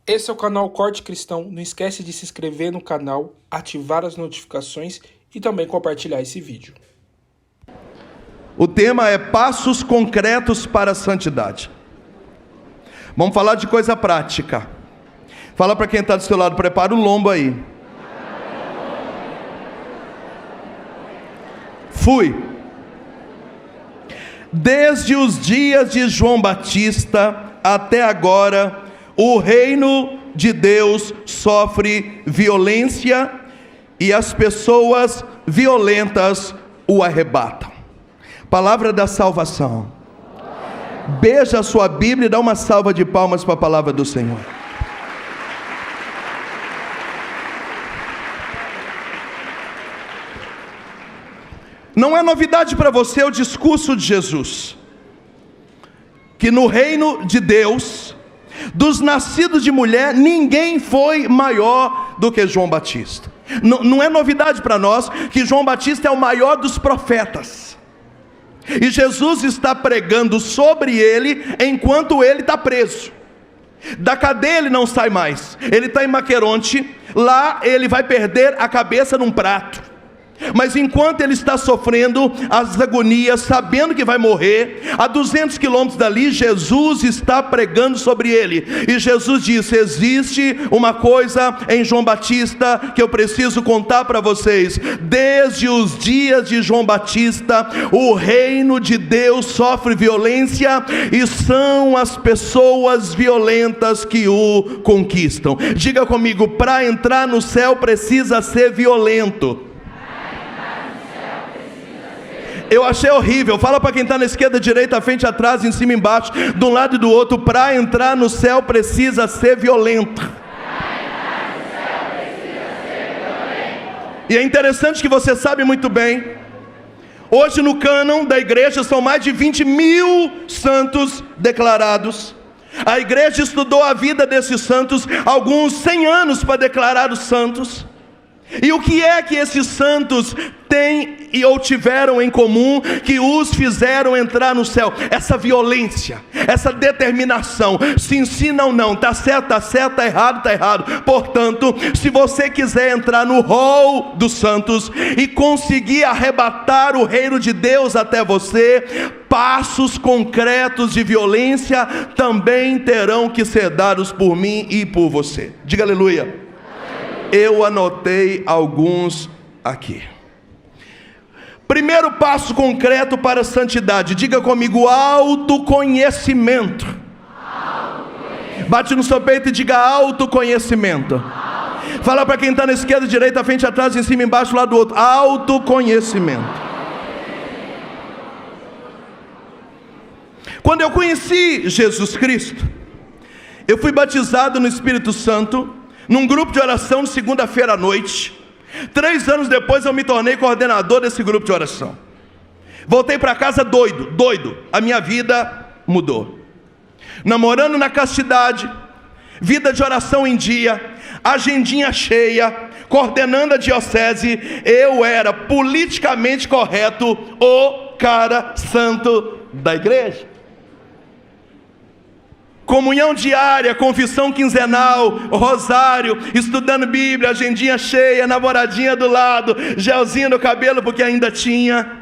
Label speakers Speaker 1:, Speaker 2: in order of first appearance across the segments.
Speaker 1: Esse é o canal Corte Cristão. Não esquece de se inscrever no canal, ativar as notificações e também compartilhar esse vídeo.
Speaker 2: O tema é passos concretos para a santidade. Vamos falar de coisa prática. Fala para quem está do seu lado, prepara o lombo aí. Fui. Desde os dias de João Batista até agora, o reino de Deus sofre violência e as pessoas violentas o arrebatam. Palavra da salvação. Beija a sua Bíblia e dá uma salva de palmas para a palavra do Senhor. Não é novidade para você o discurso de Jesus, que no reino de Deus, dos nascidos de mulher, ninguém foi maior do que João Batista. Não é novidade para nós que João Batista é o maior dos profetas. E Jesus está pregando sobre ele enquanto ele está preso. Da cadeia ele não sai mais. Ele está em Maqueronte. Lá ele vai perder a cabeça num prato. Mas enquanto ele está sofrendo as agonias, sabendo que vai morrer, a 200 quilômetros dali, Jesus está pregando sobre ele. E Jesus disse: existe uma coisa em João Batista que eu preciso contar para vocês. Desde os dias de João Batista, o reino de Deus sofre violência, e são as pessoas violentas que o conquistam. Diga comigo: para entrar no céu precisa ser violento. Eu achei horrível. Fala para quem está na esquerda, direita, frente, atrás, em cima, embaixo, de um lado e do outro. Para entrar no céu precisa ser violento. E é interessante que você sabe muito bem. Hoje no cânon da igreja são mais de 20 mil santos declarados. A igreja estudou a vida desses santos, alguns 100 anos para declarar os santos. E o que é que esses santos têm ou tiveram em comum que os fizeram entrar no céu? Essa violência, essa determinação. Se ensina ou não, está certo, está errado, está errado. Portanto, se você quiser entrar no rol dos santos e conseguir arrebatar o reino de Deus até você, passos concretos de violência também terão que ser dados por mim e por você. Diga aleluia. Eu anotei alguns aqui. Primeiro passo concreto para a santidade. Diga comigo: autoconhecimento. Bate no seu peito e diga: autoconhecimento. Fala para quem está na esquerda, direita, frente, atrás, em cima, embaixo, lá do outro. Autoconhecimento. Quando eu conheci Jesus Cristo, eu fui batizado no Espírito Santo num grupo de oração de segunda-feira à noite. 3 anos depois eu me tornei coordenador desse grupo de oração. Voltei para casa doido. A minha vida mudou. Namorando na castidade, vida de oração em dia, agendinha cheia, coordenando a diocese. Eu era politicamente correto o cara santo da igreja. Comunhão diária, confissão quinzenal, rosário, estudando Bíblia, agendinha cheia, namoradinha do lado, gelzinho no cabelo porque ainda tinha.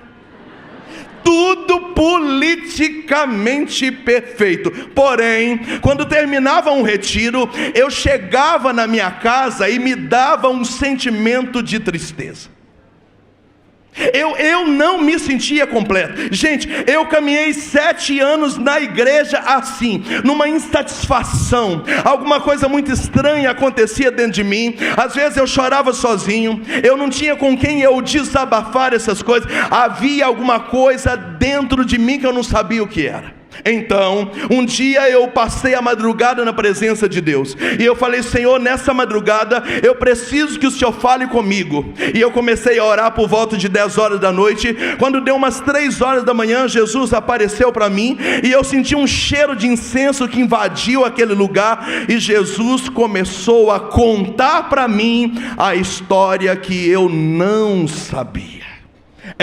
Speaker 2: Tudo politicamente perfeito. Porém, quando terminava um retiro, eu chegava na minha casa e me dava um sentimento de tristeza. Eu não me sentia completo. Gente, eu caminhei 7 anos na igreja assim, numa insatisfação. Alguma coisa muito estranha acontecia dentro de mim. Às vezes eu chorava sozinho. Eu não tinha com quem eu desabafar essas coisas. Havia alguma coisa dentro de mim que eu não sabia o que era. Então, um dia eu passei a madrugada na presença de Deus, e eu falei: Senhor, nessa madrugada eu preciso que o Senhor fale comigo. E eu comecei a orar por volta de 10 horas da noite. Quando deu umas 3 horas da manhã, Jesus apareceu para mim, e eu senti um cheiro de incenso que invadiu aquele lugar, e Jesus começou a contar para mim a história que eu não sabia.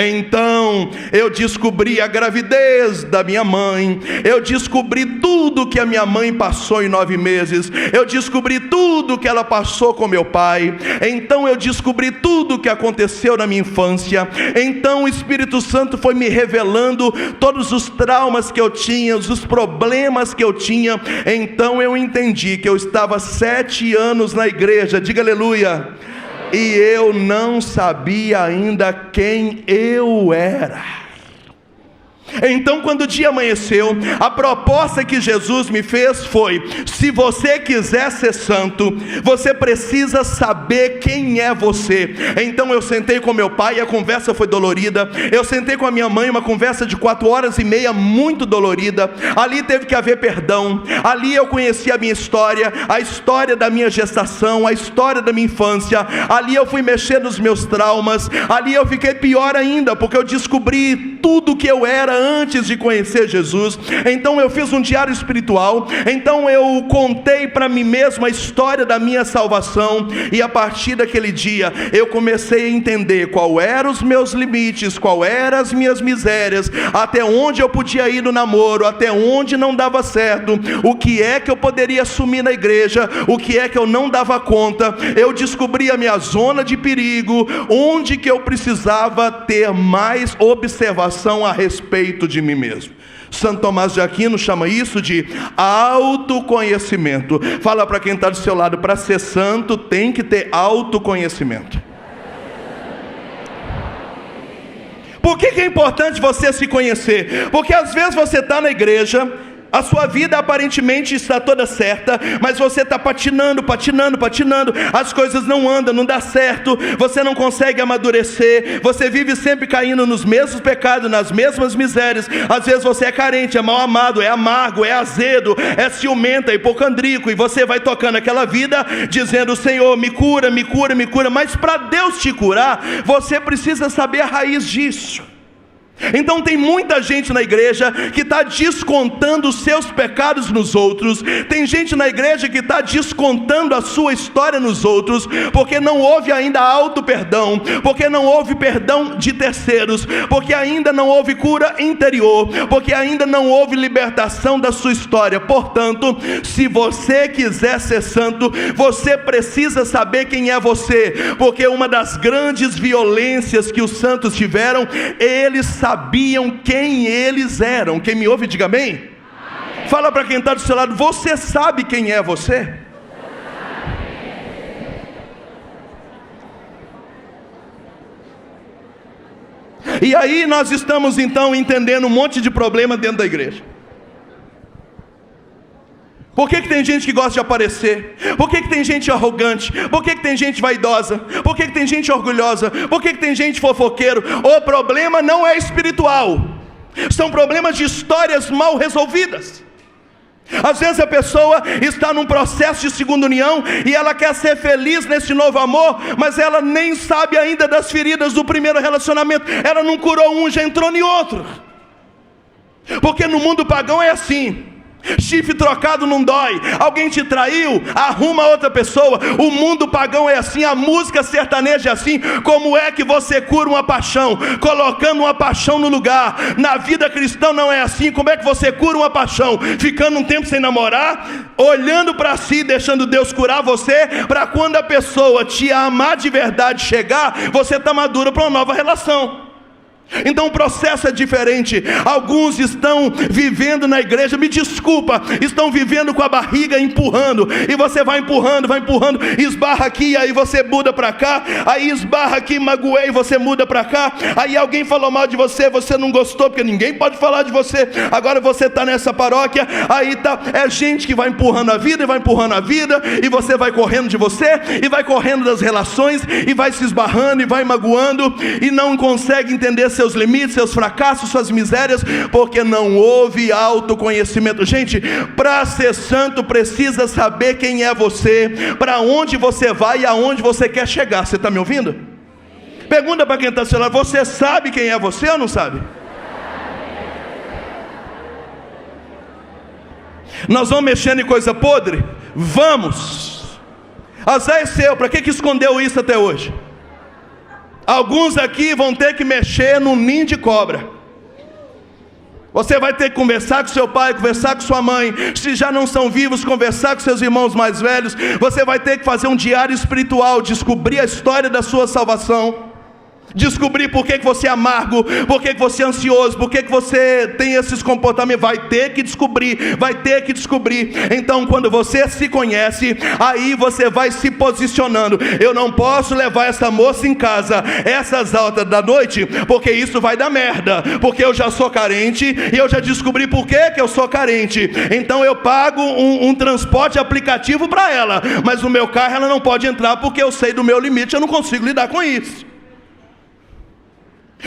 Speaker 2: Então eu descobri a gravidez da minha mãe, eu descobri tudo que a minha mãe passou em 9 meses, eu descobri tudo que ela passou com meu pai, então eu descobri tudo que aconteceu na minha infância. Então o Espírito Santo foi me revelando todos os traumas que eu tinha, os problemas que eu tinha. Então eu entendi que eu estava 7 anos na igreja, diga aleluia, e eu não sabia ainda quem eu era. Então quando o dia amanheceu, a proposta que Jesus me fez foi: se você quiser ser santo, você precisa saber quem é você. Então eu sentei com meu pai e a conversa foi dolorida. Eu sentei com a minha mãe, uma conversa de 4h30 muito dolorida. Ali teve que haver perdão. Ali eu conheci a minha história, a história da minha gestação, a história da minha infância. Ali eu fui mexer nos meus traumas. Ali eu fiquei pior ainda, porque eu descobri tudo que eu era antes de conhecer Jesus. Então eu fiz um diário espiritual. Então eu contei para mim mesmo a história da minha salvação. E a partir daquele dia eu comecei a entender qual eram os meus limites, qual eram as minhas misérias, até onde eu podia ir no namoro, até onde não dava certo, o que é que eu poderia assumir na igreja, o que é que eu não dava conta. Eu descobri a minha zona de perigo, onde que eu precisava ter mais observação a respeito de mim mesmo. Santo Tomás de Aquino chama isso de autoconhecimento. Fala para quem está do seu lado: para ser santo tem que ter autoconhecimento. Por que é importante você se conhecer? Porque às vezes você está na igreja, a sua vida aparentemente está toda certa, mas você está patinando, as coisas não andam, não dá certo, você não consegue amadurecer, você vive sempre caindo nos mesmos pecados, nas mesmas misérias. Às vezes você é carente, é mal amado, é amargo, é azedo, é ciumento, é hipocondríaco, e você vai tocando aquela vida dizendo: Senhor, me cura, me cura, me cura. Mas para Deus te curar, você precisa saber a raiz disso. Então tem muita gente na igreja que está descontando os seus pecados nos outros. Tem gente na igreja que está descontando a sua história nos outros, porque não houve ainda auto-perdão, porque não houve perdão de terceiros, porque ainda não houve cura interior, porque ainda não houve libertação da sua história. Portanto, se você quiser ser santo, você precisa saber quem é você, porque uma das grandes violências que os santos tiveram, eles sabiam quem eles eram. Quem me ouve, diga amém. Amém. Fala para quem está do seu lado: você sabe quem é você? E aí nós estamos então entendendo um monte de problema dentro da igreja. Por que tem gente que gosta de aparecer? Por que tem gente arrogante? Por que tem gente vaidosa? Por que tem gente orgulhosa? Por que tem gente fofoqueiro? O problema não é espiritual, são problemas de histórias mal resolvidas. Às vezes a pessoa está num processo de segunda união e ela quer ser feliz nesse novo amor, mas ela nem sabe ainda das feridas do primeiro relacionamento. Ela não curou um, já entrou em outro. Porque no mundo pagão é assim: chifre trocado não dói. Alguém te traiu, arruma outra pessoa. O mundo pagão é assim, a música sertaneja é assim. Como é que você cura uma paixão? Colocando uma paixão no lugar. Na vida cristã não é assim. Como é que você cura uma paixão? Ficando um tempo sem namorar, olhando para si, deixando Deus curar você, para quando a pessoa te amar de verdade chegar, você está madura para uma nova relação. Então o processo é diferente. Alguns estão vivendo na igreja, me desculpa, estão vivendo com a barriga empurrando, e você vai empurrando, esbarra aqui, aí você muda para cá, aí esbarra aqui, magoei, você muda para cá, aí alguém falou mal de você, você não gostou, porque ninguém pode falar de você, agora você está nessa paróquia, aí tá, é gente que vai empurrando a vida, e você vai correndo de você, e vai correndo das relações, e vai se esbarrando, e vai magoando, e não consegue entender seus limites, seus fracassos, suas misérias, porque não houve autoconhecimento. Gente, para ser santo precisa saber quem é você, para onde você vai e aonde você quer chegar. Você está me ouvindo? Pergunta para quem está do seu lado: você sabe quem é você ou não sabe? Nós vamos mexendo em coisa podre? Vamos. Azar é seu, para que escondeu isso até hoje? Alguns aqui vão ter que mexer num ninho de cobra. Você vai ter que conversar com seu pai, conversar com sua mãe. Se já não são vivos, conversar com seus irmãos mais velhos. Você vai ter que fazer um diário espiritual, descobrir a história da sua salvação, descobrir por que você é amargo, por que você é ansioso, por que você tem esses comportamentos. Vai ter que descobrir, vai ter que descobrir. Então quando você se conhece, aí você vai se posicionando. Eu não posso levar essa moça em casa essas horas da noite, porque isso vai dar merda, porque eu já sou carente e eu já descobri por que eu sou carente. Então eu pago um transporte aplicativo para ela, mas no meu carro ela não pode entrar, porque eu sei do meu limite, eu não consigo lidar com isso.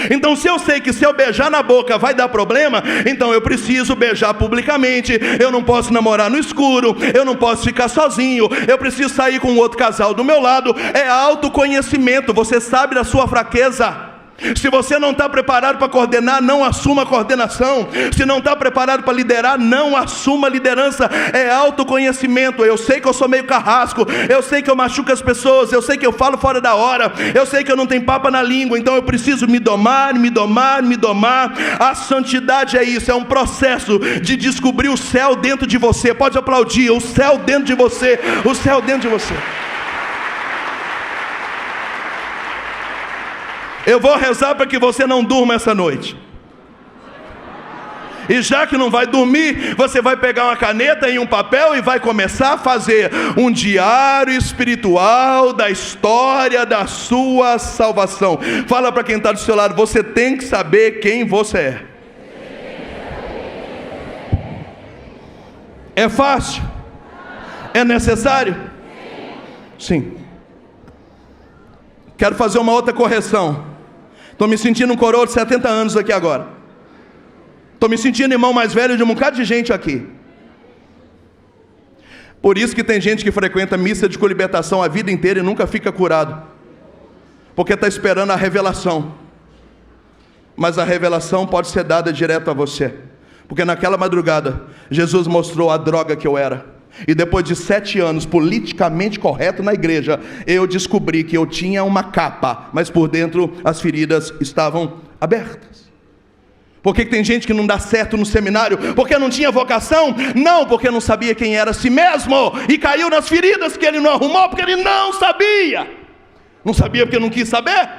Speaker 2: Então se eu sei que se eu beijar na boca vai dar problema, então eu preciso beijar publicamente. Eu não posso namorar no escuro, eu não posso ficar sozinho, eu preciso sair com outro casal do meu lado. É autoconhecimento, você sabe da sua fraqueza. Se você não está preparado para coordenar, não assuma a coordenação. Se não está preparado para liderar, não assuma a liderança. É autoconhecimento. Eu sei que eu sou meio carrasco, eu sei que eu machuco as pessoas, eu sei que eu falo fora da hora, eu sei que eu não tenho papa na língua. Então eu preciso me domar, me domar, me domar. A santidade é isso, é um processo de descobrir o céu dentro de você. Pode aplaudir, o céu dentro de você, o céu dentro de você. Eu vou rezar para que você não durma essa noite. E já que não vai dormir, você vai pegar uma caneta e um papel e vai começar a fazer um diário espiritual da história da sua salvação. Fala para quem está do seu lado, você tem que saber quem você é. É fácil? É necessário? Sim. Quero fazer uma outra correção. Estou me sentindo um coroa de 70 anos aqui agora. Estou me sentindo irmão mais velho de um bocado de gente aqui. Por isso que tem gente que frequenta missa de colibertação a vida inteira e nunca fica curado, porque está esperando a revelação. Mas a revelação pode ser dada direto a você, porque naquela madrugada Jesus mostrou a droga que eu era. E depois de 7 anos politicamente correto na igreja, eu descobri que eu tinha uma capa, mas por dentro as feridas estavam abertas. Por que tem gente que não dá certo no seminário? Porque não tinha vocação? Não, porque não sabia quem era a si mesmo, e caiu nas feridas que ele não arrumou, porque ele não sabia. Não sabia porque não quis saber.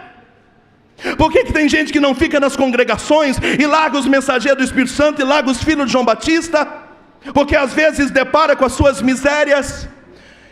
Speaker 2: Por que tem gente que não fica nas congregações e larga os mensageiros do Espírito Santo e larga os filhos de João Batista? Porque às vezes depara com as suas misérias,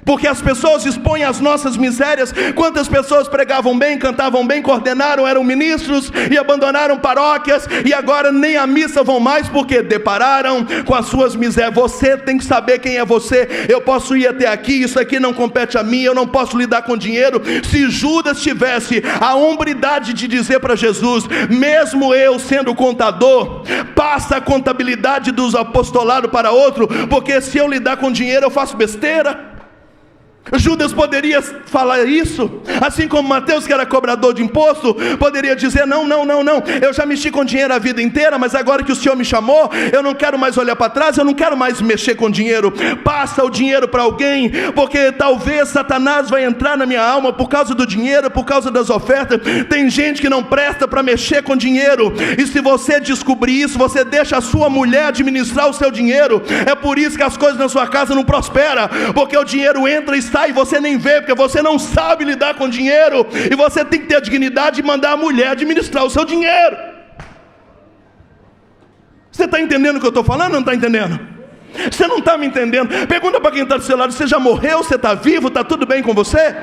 Speaker 2: porque as pessoas expõem as nossas misérias. Quantas pessoas pregavam bem, cantavam bem, coordenaram, eram ministros e abandonaram paróquias, e agora nem à missa vão mais porque depararam com as suas misérias. Você tem que saber quem é você. Eu posso ir até aqui, isso aqui não compete a mim, eu não posso lidar com dinheiro. Se Judas tivesse a hombridade de dizer para Jesus, mesmo eu sendo contador, passa a contabilidade dos apostolados para outro, porque se eu lidar com dinheiro eu faço besteira. Judas poderia falar isso, assim como Mateus, que era cobrador de imposto, poderia dizer, não, eu já mexi com dinheiro a vida inteira, mas agora que o Senhor me chamou, eu não quero mais olhar para trás, eu não quero mais mexer com dinheiro. Passa o dinheiro para alguém, porque talvez Satanás vai entrar na minha alma por causa do dinheiro, por causa das ofertas. Tem gente que não presta para mexer com dinheiro, e se você descobrir isso, você deixa a sua mulher administrar o seu dinheiro. É por isso que as coisas na sua casa não prosperam, porque o dinheiro entra e sai e você nem vê, porque você não sabe lidar com dinheiro, e você tem que ter a dignidade de mandar a mulher administrar o seu dinheiro. Você está entendendo o que eu estou falando ou não está entendendo? Você não está me entendendo? Pergunta para quem está do seu lado, você já morreu, você está vivo, está tudo bem com você?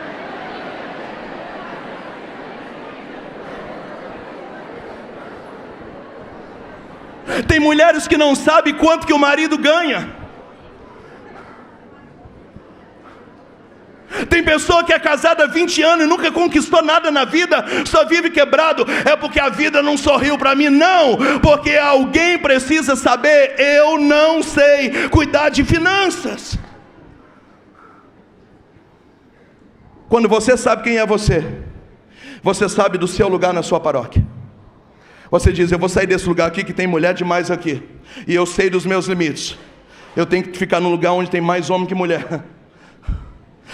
Speaker 2: Tem mulheres que não sabem quanto que o marido ganha. Tem pessoa que é casada há 20 anos e nunca conquistou nada na vida, só vive quebrado. É porque a vida não sorriu para mim? Não, porque alguém precisa saber. Eu não sei cuidar de finanças. Quando você sabe quem é você, você sabe do seu lugar na sua paróquia. Você diz, eu vou sair desse lugar aqui que tem mulher demais aqui, e eu sei dos meus limites. Eu tenho que ficar num lugar onde tem mais homem que mulher.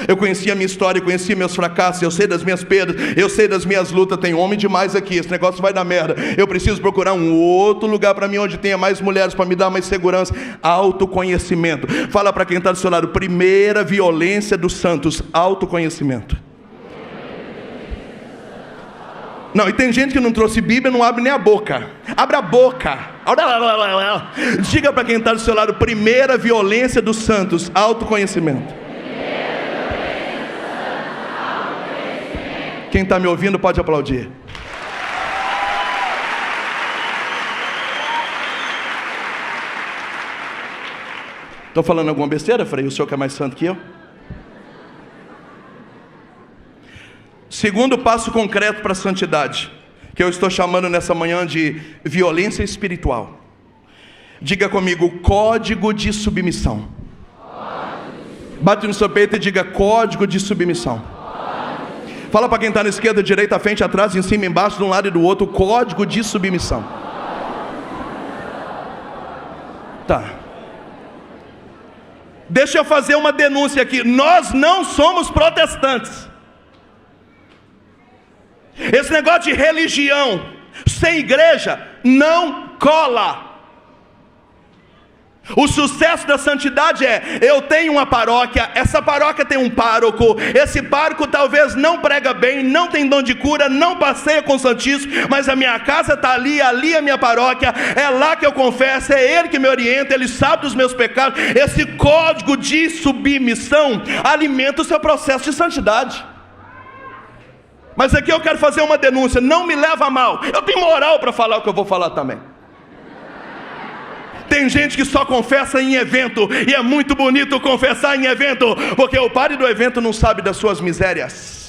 Speaker 2: Eu conheci a minha história, eu conheci meus fracassos, eu sei das minhas perdas, eu sei das minhas lutas. Tem homem demais aqui, esse negócio vai dar merda. Eu preciso procurar um outro lugar para mim, onde tenha mais mulheres, para me dar mais segurança. Autoconhecimento. Fala para quem está do seu lado: primeira violência dos santos, autoconhecimento. Não, e tem gente que não trouxe Bíblia, não abre nem a boca. Abre a boca. Diga para quem está do seu lado: primeira violência dos santos, autoconhecimento. Quem está me ouvindo pode aplaudir. Estou falando alguma besteira, Frei? O senhor que é mais santo que eu? Segundo passo concreto para a santidade, que eu estou chamando nessa manhã de violência espiritual. Diga comigo: código de submissão. Bate no seu peito e diga: código de submissão. Fala para quem está na esquerda, direita, frente, atrás, em cima, embaixo, de um lado e do outro: código de submissão. Tá. Deixa eu fazer uma denúncia aqui. Nós não somos protestantes. Esse negócio de religião sem igreja não cola. O sucesso da santidade é: eu tenho uma paróquia, essa paróquia tem um pároco, esse pároco talvez não prega bem, não tem dom de cura, não passeia com o santíssimo, mas a minha casa está ali, ali é a minha paróquia, é lá que eu confesso, é ele que me orienta, ele sabe dos meus pecados. Esse código de submissão alimenta o seu processo de santidade. Mas aqui eu quero fazer uma denúncia, não me leva a mal, eu tenho moral para falar o que eu vou falar também. Tem gente que só confessa em evento, e é muito bonito confessar em evento, porque o padre do evento não sabe das suas misérias.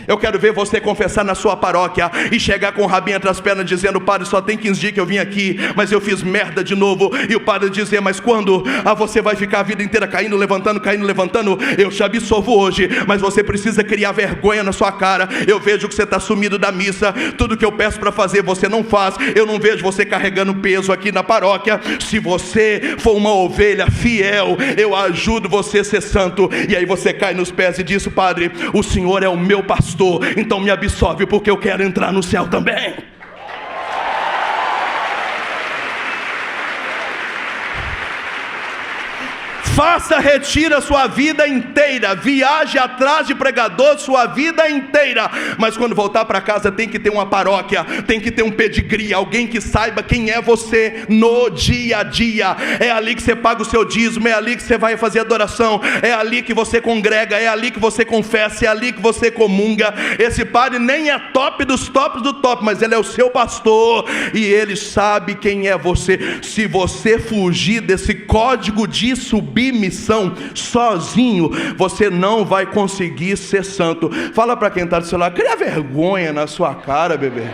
Speaker 2: Eu quero ver você confessar na sua paróquia e chegar com o rabinho entre as pernas dizendo: padre, só tem 15 dias que eu vim aqui, mas eu fiz merda de novo. E o padre dizer: mas quando? Você vai ficar a vida inteira caindo, levantando, caindo, levantando. Eu te absolvo hoje, mas você precisa criar vergonha na sua cara. Eu vejo que você está sumido da missa, tudo que eu peço para fazer você não faz. Eu não vejo você carregando peso aqui na paróquia. Se você for uma ovelha fiel, eu ajudo você a ser santo. E aí você cai nos pés e diz: padre, o senhor é o meu pastor, então me absolve, porque eu quero entrar no céu também. Faça retiro a sua vida inteira, viaje atrás de pregador sua vida inteira, mas quando voltar para casa tem que ter uma paróquia, tem que ter um pedigree, alguém que saiba quem é você no dia a dia. É ali que você paga o seu dízimo, é ali que você vai fazer adoração, é ali que você congrega, é ali que você confessa, é ali que você comunga. Esse padre nem é top dos tops do top, mas ele é o seu pastor, e ele sabe quem é você. Se você fugir desse código de submissão sozinho, você não vai conseguir ser santo. Fala para quem está do seu lado: cria vergonha na sua cara, bebê.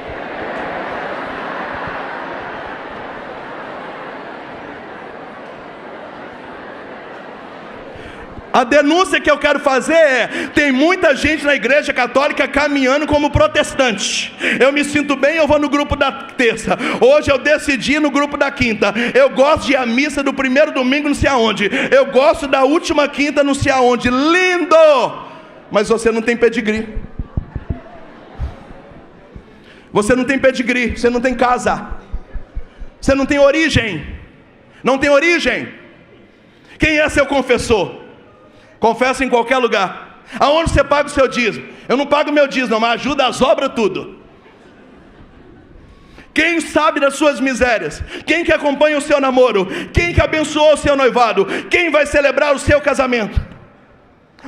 Speaker 2: A denúncia que eu quero fazer é: tem muita gente na igreja católica caminhando como protestante. Eu me sinto bem, eu vou no grupo da terça. Hoje eu decidi no grupo da quinta. Eu gosto de ir à missa do primeiro domingo não sei aonde. Eu gosto da última quinta não sei aonde. Lindo! Mas você não tem pedigree. Você não tem pedigree, você não tem casa. Você não tem origem. Não tem origem. Quem é seu confessor? Confessa em qualquer lugar. Aonde você paga o seu dízimo? Eu não pago meu dízimo, mas ajuda as obras tudo. Quem sabe das suas misérias? Quem que acompanha o seu namoro? Quem que abençoou o seu noivado? Quem vai celebrar o seu casamento?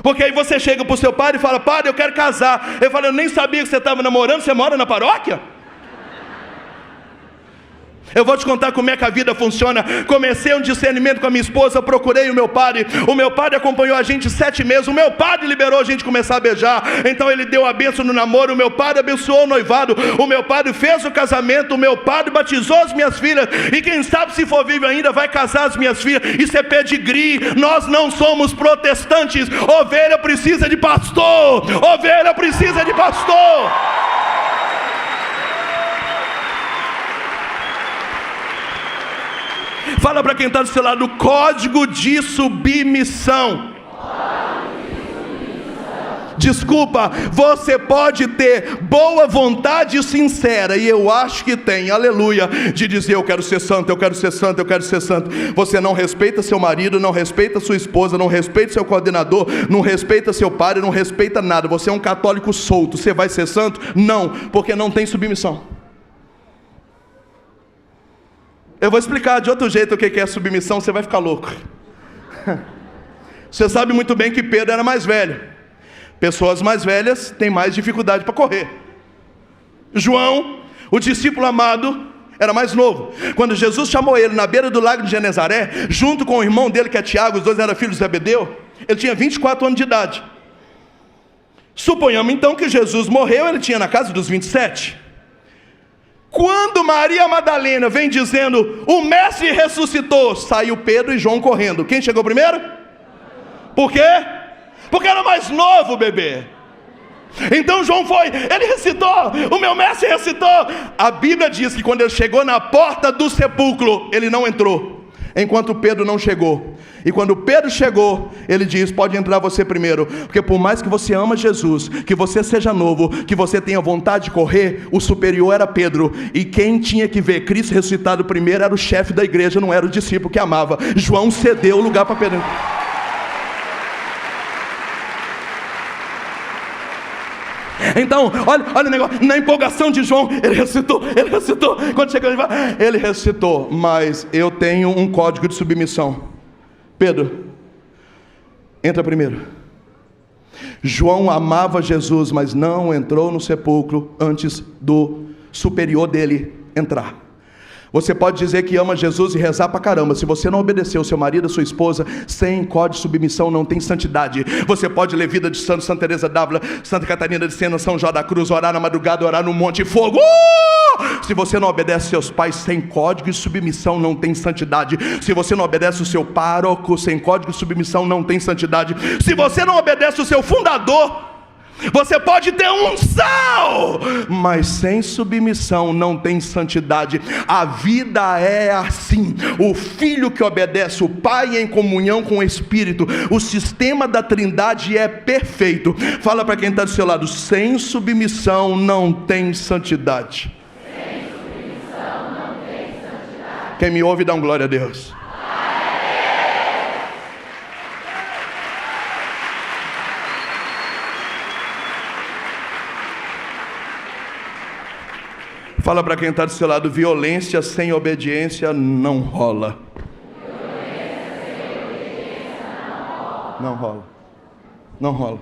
Speaker 2: Porque aí você chega para o seu padre e fala: padre, eu quero casar. Eu falo: eu nem sabia que você estava namorando, você mora na paróquia? Eu vou te contar como é que a vida funciona. Comecei um discernimento com a minha esposa, procurei o meu padre acompanhou a gente 7 meses, o meu padre liberou a gente começar a beijar, então ele deu a bênção no namoro, o meu padre abençoou o noivado, o meu padre fez o casamento, o meu padre batizou as minhas filhas, e quem sabe se for vivo ainda vai casar as minhas filhas. Isso é pedigree. Nós não somos protestantes. Ovelha precisa de pastor, ovelha precisa de pastor. Fala para quem está do seu lado: código de submissão. Desculpa, você pode ter boa vontade sincera, e eu acho que tem, aleluia, de dizer eu quero ser santo, eu quero ser santo, eu quero ser santo. Você não respeita seu marido, não respeita sua esposa, não respeita seu coordenador, não respeita seu pai, não respeita nada. Você é um católico solto, você vai ser santo? Não, porque não tem submissão. Eu vou explicar de outro jeito o que é submissão, você vai ficar louco. Você sabe muito bem que Pedro era mais velho. Pessoas mais velhas têm mais dificuldade para correr. João, o discípulo amado, era mais novo. Quando Jesus chamou ele na beira do lago de Genezaré, junto com o irmão dele que é Tiago, os dois eram filhos de Zebedeu, ele tinha 24 anos de idade. Suponhamos então que Jesus morreu, ele tinha na casa dos 27. Quando Maria Madalena vem dizendo, o mestre ressuscitou, saiu Pedro e João correndo. Quem chegou primeiro? Por quê? Porque era mais novo, bebê. Então João foi, ele recitou, o meu mestre recitou. A Bíblia diz que quando ele chegou na porta do sepulcro, ele não entrou, enquanto Pedro não chegou. E quando Pedro chegou, ele diz, pode entrar você primeiro, porque por mais que você ama Jesus, que você seja novo, que você tenha vontade de correr, o superior era Pedro, e quem tinha que ver Cristo ressuscitado primeiro era o chefe da igreja, não era o discípulo que amava. João cedeu o lugar para Pedro. Então, olha o negócio, na empolgação de João, ele recitou, quando chegou ele recitou, mas eu tenho um código de submissão. Pedro, entra primeiro. João amava Jesus, mas não entrou no sepulcro antes do superior dele entrar. Você pode dizer que ama Jesus e rezar pra caramba. Se você não obedecer o seu marido, a sua esposa, sem código de submissão, não tem santidade. Você pode ler vida de santo, Santa Teresa d'Ávila, Santa Catarina de Sena, São João da Cruz, orar na madrugada, orar no monte de fogo. Se você não obedece seus pais sem código de submissão, não tem santidade. Se você não obedece o seu pároco sem código de submissão, não tem santidade. Se você não obedece o seu fundador, você pode ter unção, mas sem submissão não tem santidade. A vida é assim. O filho que obedece o pai em comunhão com o Espírito, o sistema da trindade é perfeito. Fala para quem está do seu lado, sem submissão não tem santidade. Sem submissão não tem santidade. Quem me ouve dá um glória a Deus. Fala para quem está do seu lado, violência sem obediência não rola. Não rola. Não rola.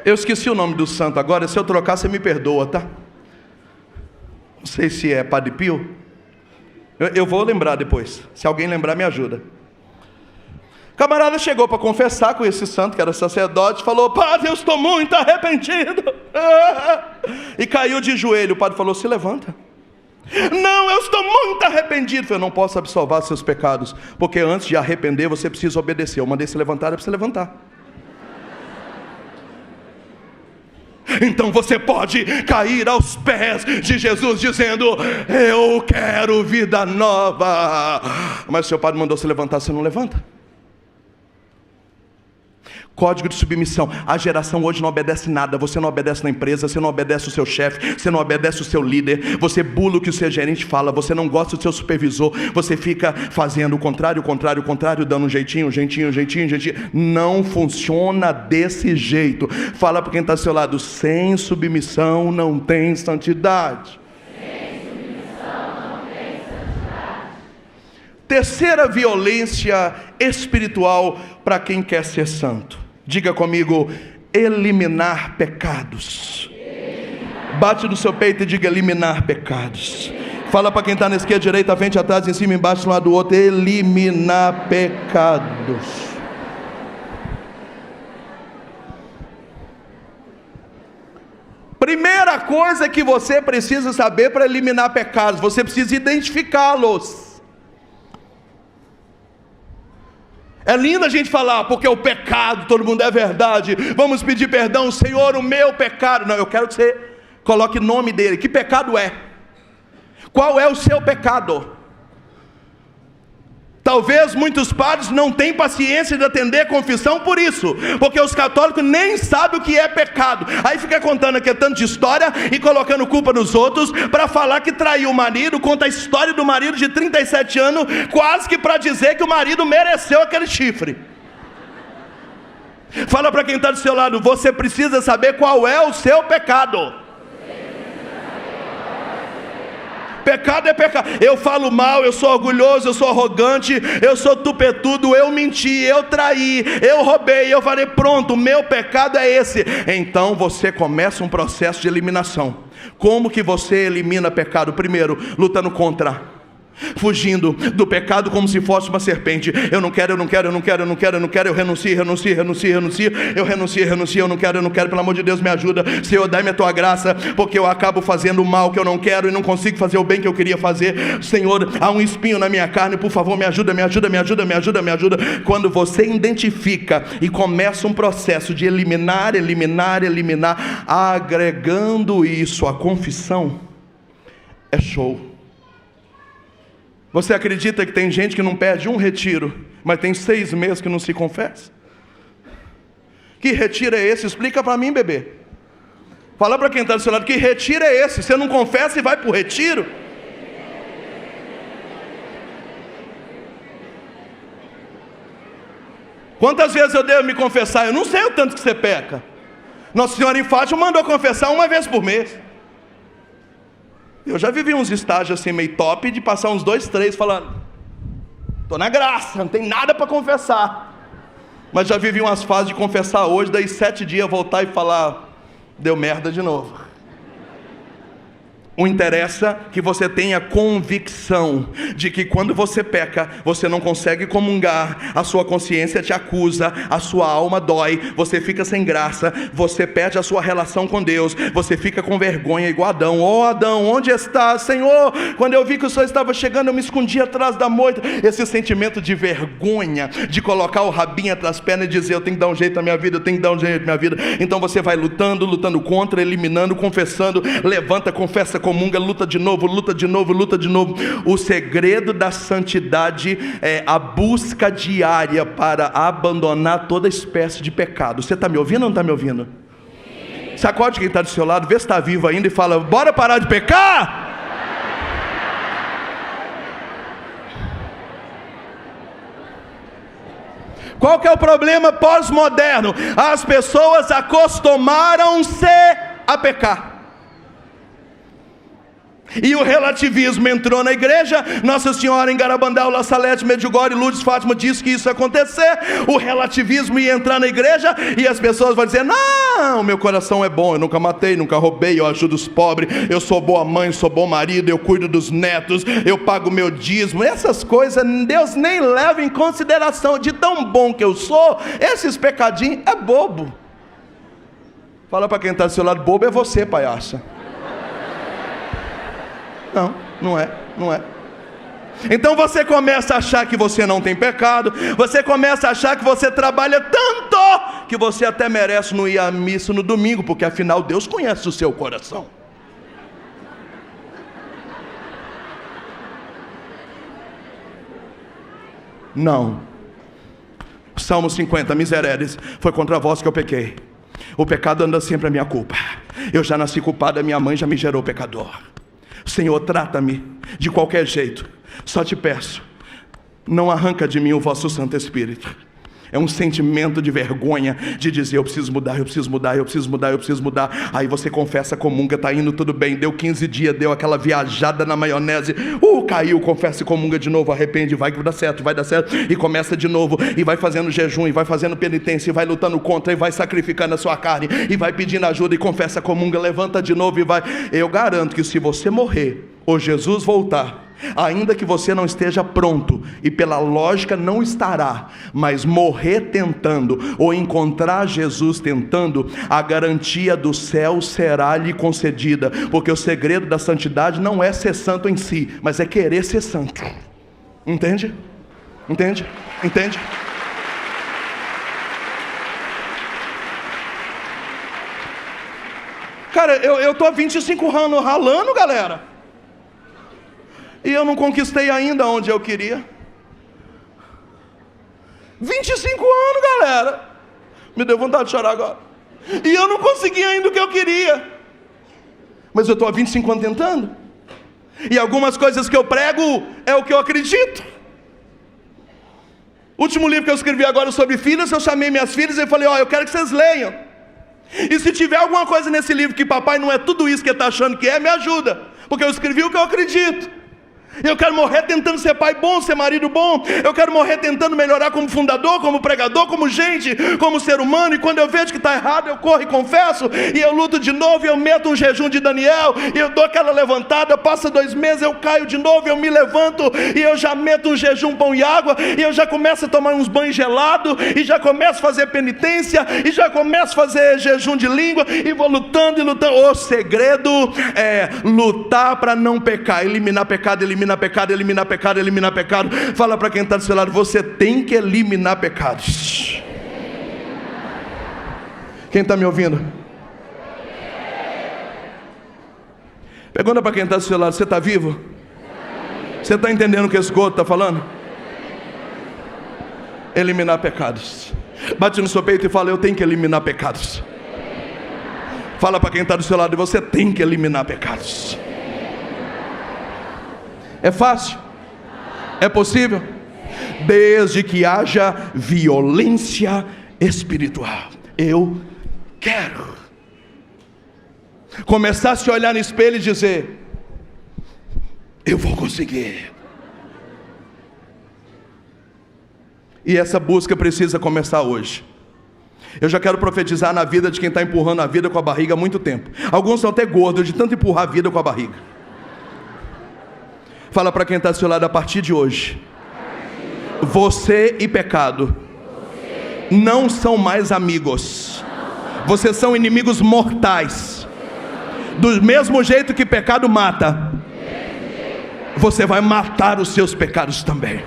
Speaker 2: Eu esqueci o nome do santo agora, se eu trocar você me perdoa, tá? Não sei se é Padre Pio. Eu vou lembrar depois, se alguém lembrar me ajuda. Camarada chegou para confessar com esse santo que era sacerdote, falou, padre, eu estou muito arrependido, e caiu de joelho. O padre falou, se levanta. Não, eu estou muito arrependido. Eu não posso absolver seus pecados, porque antes de arrepender você precisa obedecer. Eu mandei se levantar, é para você levantar. Então você pode cair aos pés de Jesus dizendo, eu quero vida nova. Mas o seu padre mandou se levantar, você não levanta. Código de submissão. A geração hoje não obedece nada. Você não obedece na empresa, você não obedece o seu chefe, você não obedece o seu líder, você bula o que o seu gerente fala, você não gosta do seu supervisor, você fica fazendo o contrário, dando um jeitinho. Não funciona desse jeito. Fala para quem está ao seu lado, sem submissão não tem santidade. Terceira violência espiritual para quem quer ser santo. Diga comigo, eliminar pecados. Bate no seu peito e diga, eliminar pecados. Fala para quem está na esquerda, direita, frente, atrás, em cima, embaixo, de um lado do outro, eliminar pecados. Primeira coisa que você precisa saber para eliminar pecados, você precisa identificá-los. É lindo a gente falar, porque o pecado, todo mundo é verdade, vamos pedir perdão, Senhor, o meu pecado. Não, eu quero que você coloque o nome dele. Que pecado é? Qual é o seu pecado? Talvez muitos padres não tenham paciência de atender a confissão por isso, porque os católicos nem sabem o que é pecado. Aí fica contando aqui tanto de história e colocando culpa nos outros, para falar que traiu o marido, conta a história do marido de 37 anos, quase que para dizer que o marido mereceu aquele chifre. Fala para quem está do seu lado: você precisa saber qual é o seu pecado. Pecado é pecado. Eu falo mal, eu sou orgulhoso, eu sou arrogante, eu sou tupetudo, eu menti, eu traí, eu roubei, eu falei, pronto, o meu pecado é esse. Então você começa um processo de eliminação. Como que você elimina pecado? Primeiro, lutando contra, fugindo do pecado como se fosse uma serpente. Eu não quero, eu não quero, eu não quero, eu não quero, eu não quero, eu renuncio, eu não quero, pelo amor de Deus, me ajuda, Senhor, dá-me a tua graça, porque eu acabo fazendo o mal que eu não quero e não consigo fazer o bem que eu queria fazer. Senhor, há um espinho na minha carne, por favor, me ajuda. Quando você identifica e começa um processo de eliminar, agregando isso à confissão, é show. Você acredita que tem gente que não perde um retiro, mas tem 6 meses que não se confessa? Que retiro é esse? Explica para mim, bebê. Fala para quem está do seu lado: que retiro é esse? Você não confessa e vai para o retiro? Quantas vezes eu devo me confessar? Eu não sei o tanto que você peca. Nossa Senhora em Fátima mandou confessar 1 vez por mês. Eu já vivi uns estágios assim meio top, de passar uns 2, 3 falando, estou na graça, não tem nada para confessar. Mas já vivi umas fases de confessar hoje, daí 7 dias voltar e falar, deu merda de novo. O interessa que você tenha convicção de que quando você peca, você não consegue comungar, a sua consciência te acusa, a sua alma dói, você fica sem graça, você perde a sua relação com Deus, você fica com vergonha igual Adão. Oh Adão, onde está, Senhor? Quando eu vi que o Senhor estava chegando, eu me escondi atrás da moita. Esse sentimento de vergonha, de colocar o rabinho atrás das pernas e dizer, eu tenho que dar um jeito na minha vida, eu tenho que dar um jeito na minha vida. Então você vai lutando contra, eliminando, confessando, levanta, confessa, comunga, luta de novo. O segredo da santidade é a busca diária para abandonar toda espécie de pecado. Você está me ouvindo ou não está me ouvindo? Sacode quem está do seu lado, vê se está vivo ainda e fala, bora parar de pecar? Qual que é o problema pós-moderno? As pessoas acostumaram-se a pecar. E o relativismo entrou na igreja. Nossa Senhora em Garabandal, La Salete, Medjugorje, Lourdes, Fátima disse que isso ia acontecer. O relativismo ia entrar na igreja e as pessoas vão dizer, não, meu coração é bom, eu nunca matei, nunca roubei, eu ajudo os pobres, eu sou boa mãe, sou bom marido, eu cuido dos netos, eu pago meu dízimo. Essas coisas Deus nem leva em consideração. De tão bom que eu sou, esses pecadinhos é bobo. Fala para quem está do seu lado, bobo é você, palhaça. Não é. Então você começa a achar que você não tem pecado, você começa a achar que você trabalha tanto, que você até merece não ir à missa no domingo, porque afinal Deus conhece o seu coração. Não. Salmo 50, misereres, foi contra vós que eu pequei. O pecado anda sempre a minha culpa. Eu já nasci culpado, a minha mãe já me gerou pecador. Senhor, trata-me de qualquer jeito, só te peço, não arranca de mim o vosso Santo Espírito. É um sentimento de vergonha, de dizer, eu preciso mudar. Aí você confessa, comunga, está indo tudo bem, deu 15 dias, deu aquela viajada na maionese, caiu, confessa e comunga de novo, arrepende, vai dar certo, e começa de novo, e vai fazendo jejum, e vai fazendo penitência, e vai lutando contra, e vai sacrificando a sua carne, e vai pedindo ajuda, e confessa, comunga, levanta de novo, e vai. Eu garanto que se você morrer, ou Jesus voltar, ainda que você não esteja pronto, e pela lógica não estará, mas morrer tentando, ou encontrar Jesus tentando, a garantia do céu será lhe concedida, porque o segredo da santidade não é ser santo em si, mas é querer ser santo. Entende? Cara, eu estou há 25 anos ralando, galera, e eu não conquistei ainda onde eu queria. 25 anos, galera. Me deu vontade de chorar agora. E eu não consegui ainda o que eu queria. Mas eu estou há 25 anos tentando. E algumas coisas que eu prego é o que eu acredito. O último livro que eu escrevi agora sobre filhos, eu chamei minhas filhas e falei, eu quero que vocês leiam. E se tiver alguma coisa nesse livro que papai não é tudo isso que ele está achando que é, me ajuda. Porque eu escrevi o que eu acredito. Eu quero morrer tentando ser pai bom, ser marido bom. Eu quero morrer tentando melhorar como fundador, como pregador, como gente, como ser humano. E quando eu vejo que está errado, eu corro e confesso. E eu luto de novo, e eu meto um jejum de Daniel. E eu dou aquela levantada, passa 2 meses, eu caio de novo, eu me levanto. E eu já meto um jejum, pão e água. E eu já começo a tomar uns banhos gelados. E já começo a fazer penitência. E já começo a fazer jejum de língua. E vou lutando e lutando. O segredo é lutar para não pecar. Eliminar pecado, eliminar pecado, eliminar pecado, eliminar pecado. Fala para quem está do seu lado, você tem que eliminar pecados. Quem está me ouvindo? Pergunta para quem está do seu lado, você está vivo? Você está entendendo o que esse gordo está falando? Eliminar pecados. Bate no seu peito e fala, eu tenho que eliminar pecados. Fala para quem está do seu lado, você tem que eliminar pecados. É fácil? É possível? Desde que haja violência espiritual. Eu quero começar a se olhar no espelho e dizer, eu vou conseguir. E essa busca precisa começar hoje. Eu já quero profetizar na vida de quem está empurrando a vida com a barriga há muito tempo. Alguns são até gordos de tanto empurrar a vida com a barriga. Fala para quem está do seu lado, a partir de hoje, você e pecado não são mais amigos. Vocês são inimigos mortais. Do mesmo jeito que pecado mata, você vai matar os seus pecados também.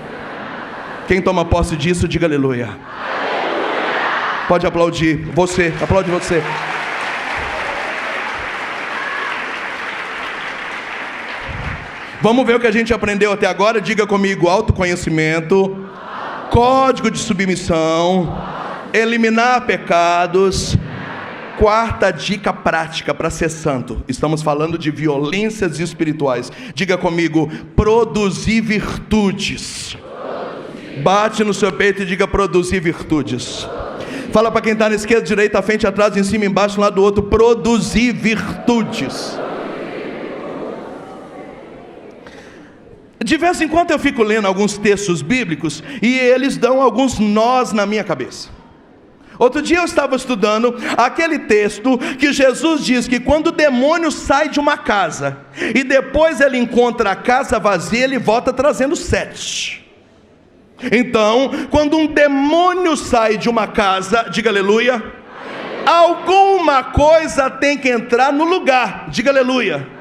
Speaker 2: Quem toma posse disso, diga aleluia. Pode aplaudir. Você, aplaude você. Vamos ver o que a gente aprendeu até agora. Diga comigo, autoconhecimento, código de submissão, eliminar pecados. Quarta dica prática para ser santo. Estamos falando de violências espirituais. Diga comigo, produzir virtudes. Bate no seu peito e diga, produzir virtudes. Fala para quem está na esquerda, direita, à frente, atrás, em cima, embaixo, lá do outro, produzir virtudes. De vez em quando eu fico lendo alguns textos bíblicos e eles dão alguns nós na minha cabeça. Outro dia eu estava estudando aquele texto que Jesus diz que quando o demônio sai de uma casa e depois ele encontra a casa vazia, ele volta trazendo 7. Então, quando um demônio sai de uma casa, diga aleluia, alguma coisa tem que entrar no lugar, diga aleluia.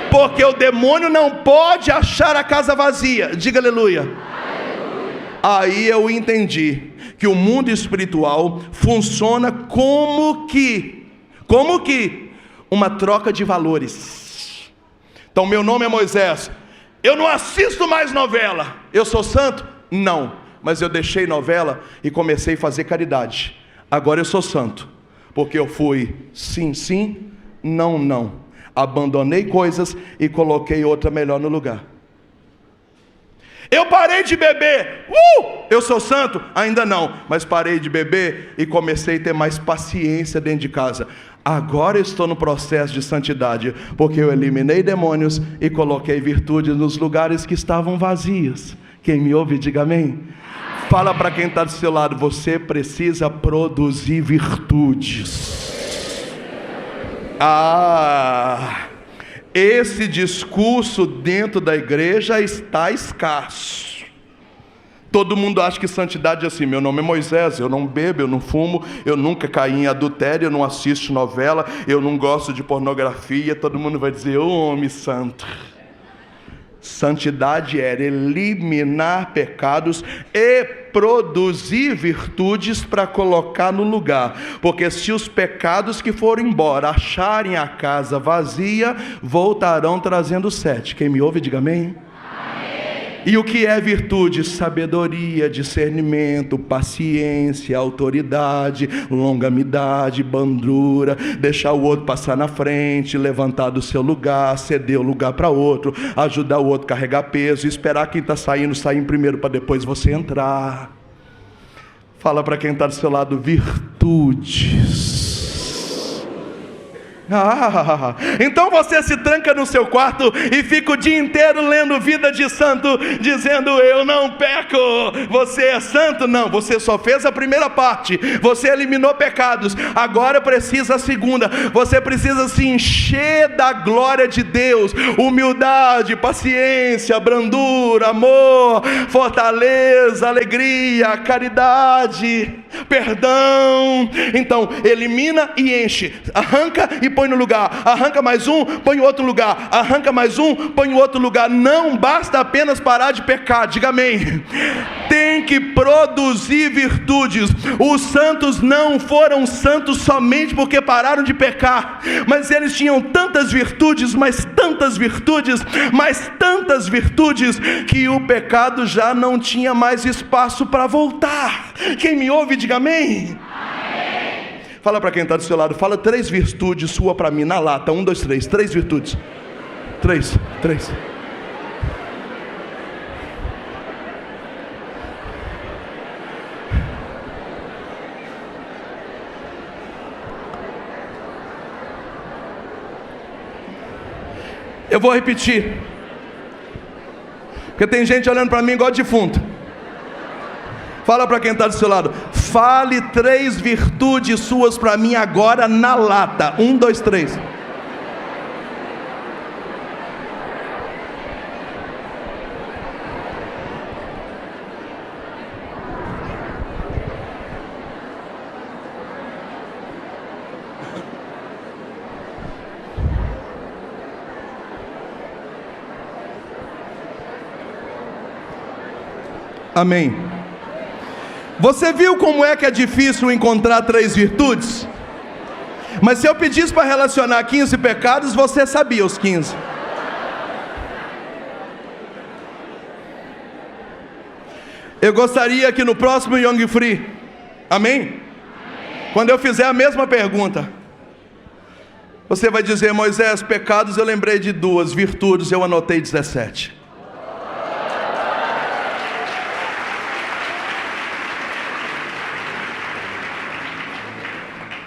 Speaker 2: Porque o demônio não pode achar a casa vazia. Diga aleluia. Aleluia. Aí eu entendi que o mundo espiritual funciona como que uma troca de valores. Então meu nome é Moisés, eu não assisto mais novela. Eu sou santo? Não, mas eu deixei novela e comecei a fazer caridade. Agora eu sou santo, porque eu fui sim, sim, não, não. Abandonei coisas e coloquei outra melhor no lugar. Eu parei de beber. Eu sou santo? Ainda não, mas parei de beber e comecei a ter mais paciência dentro de casa. Agora estou no processo de santidade, porque eu eliminei demônios e coloquei virtudes nos lugares que estavam vazios. Quem me ouve, diga amém. Fala para quem está do seu lado, você precisa produzir virtudes. Esse discurso dentro da igreja está escasso. Todo mundo acha que santidade é assim, meu nome é Moisés, eu não bebo, eu não fumo, eu nunca caí em adultério, eu não assisto novela, eu não gosto de pornografia. Todo mundo vai dizer, ô homem santo. Santidade era eliminar pecados e produzir virtudes para colocar no lugar. Porque se os pecados que foram embora acharem a casa vazia, voltarão trazendo 7. Quem me ouve, diga amém. Amém. E o que é virtude? Sabedoria, discernimento, paciência, autoridade, longanimidade, bandura, deixar o outro passar na frente, levantar do seu lugar, ceder o lugar para outro, ajudar o outro a carregar peso, esperar quem está saindo sair primeiro para depois você entrar. Fala para quem está do seu lado, virtudes. Então você se tranca no seu quarto e fica o dia inteiro lendo vida de santo, dizendo eu não peco. Você é santo? Não, você só fez a primeira parte, você eliminou pecados, agora precisa a segunda. Você precisa se encher da glória de Deus, humildade, paciência, brandura, amor, fortaleza, alegria, caridade, perdão. Então elimina e enche, arranca e põe no lugar, arranca mais um, põe em outro lugar, arranca mais um, põe em outro lugar. Não basta apenas parar de pecar, diga amém. Tem que produzir virtudes. Os santos não foram santos somente porque pararam de pecar, mas eles tinham tantas virtudes, mas tantas virtudes, mas tantas virtudes, que o pecado já não tinha mais espaço para voltar. Quem me ouve, diga amém. Fala para quem está do seu lado, fala 3 virtudes sua para mim, na lata, 1, 2, 3, 3 virtudes, 3. Eu vou repetir, porque tem gente olhando para mim igual defunto. Fala para quem está do seu lado, fale 3 virtudes suas para mim agora na lata, 1, 2, 3. Amém. Você viu como é que é difícil encontrar 3 virtudes? Mas se eu pedisse para relacionar 15 pecados, você sabia os 15. Eu gostaria que no próximo Young Free, amém? Quando eu fizer a mesma pergunta, você vai dizer, Moisés, pecados eu lembrei de 2, virtudes eu anotei 17.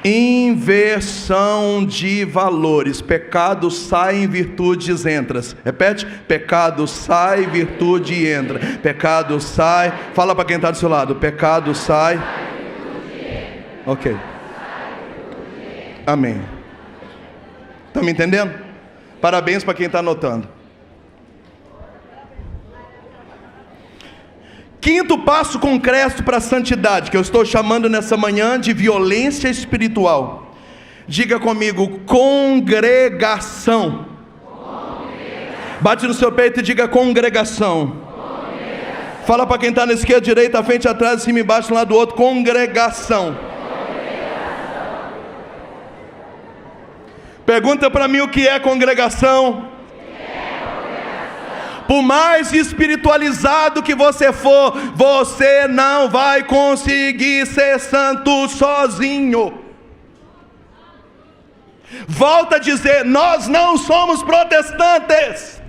Speaker 2: Inversão de valores. Pecado sai, virtudes entra. Repete, pecado sai, virtude entra. Pecado sai, fala para quem está do seu lado, pecado sai. Ok. Amém. Está me entendendo? Parabéns para quem está anotando. Quinto passo concreto para a santidade, que eu estou chamando nessa manhã de violência espiritual. Diga comigo, congregação. Bate no seu peito e diga congregação. Fala para quem está na esquerda, direita, à frente, atrás, cima e embaixo, de um lado do outro, congregação. Pergunta para mim o que é congregação. Por mais espiritualizado que você for, você não vai conseguir ser santo sozinho. Volta a dizer, nós não somos protestantes.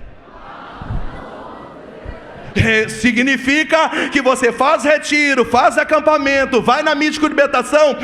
Speaker 2: Significa que você faz retiro, faz acampamento, vai na mística de libertação,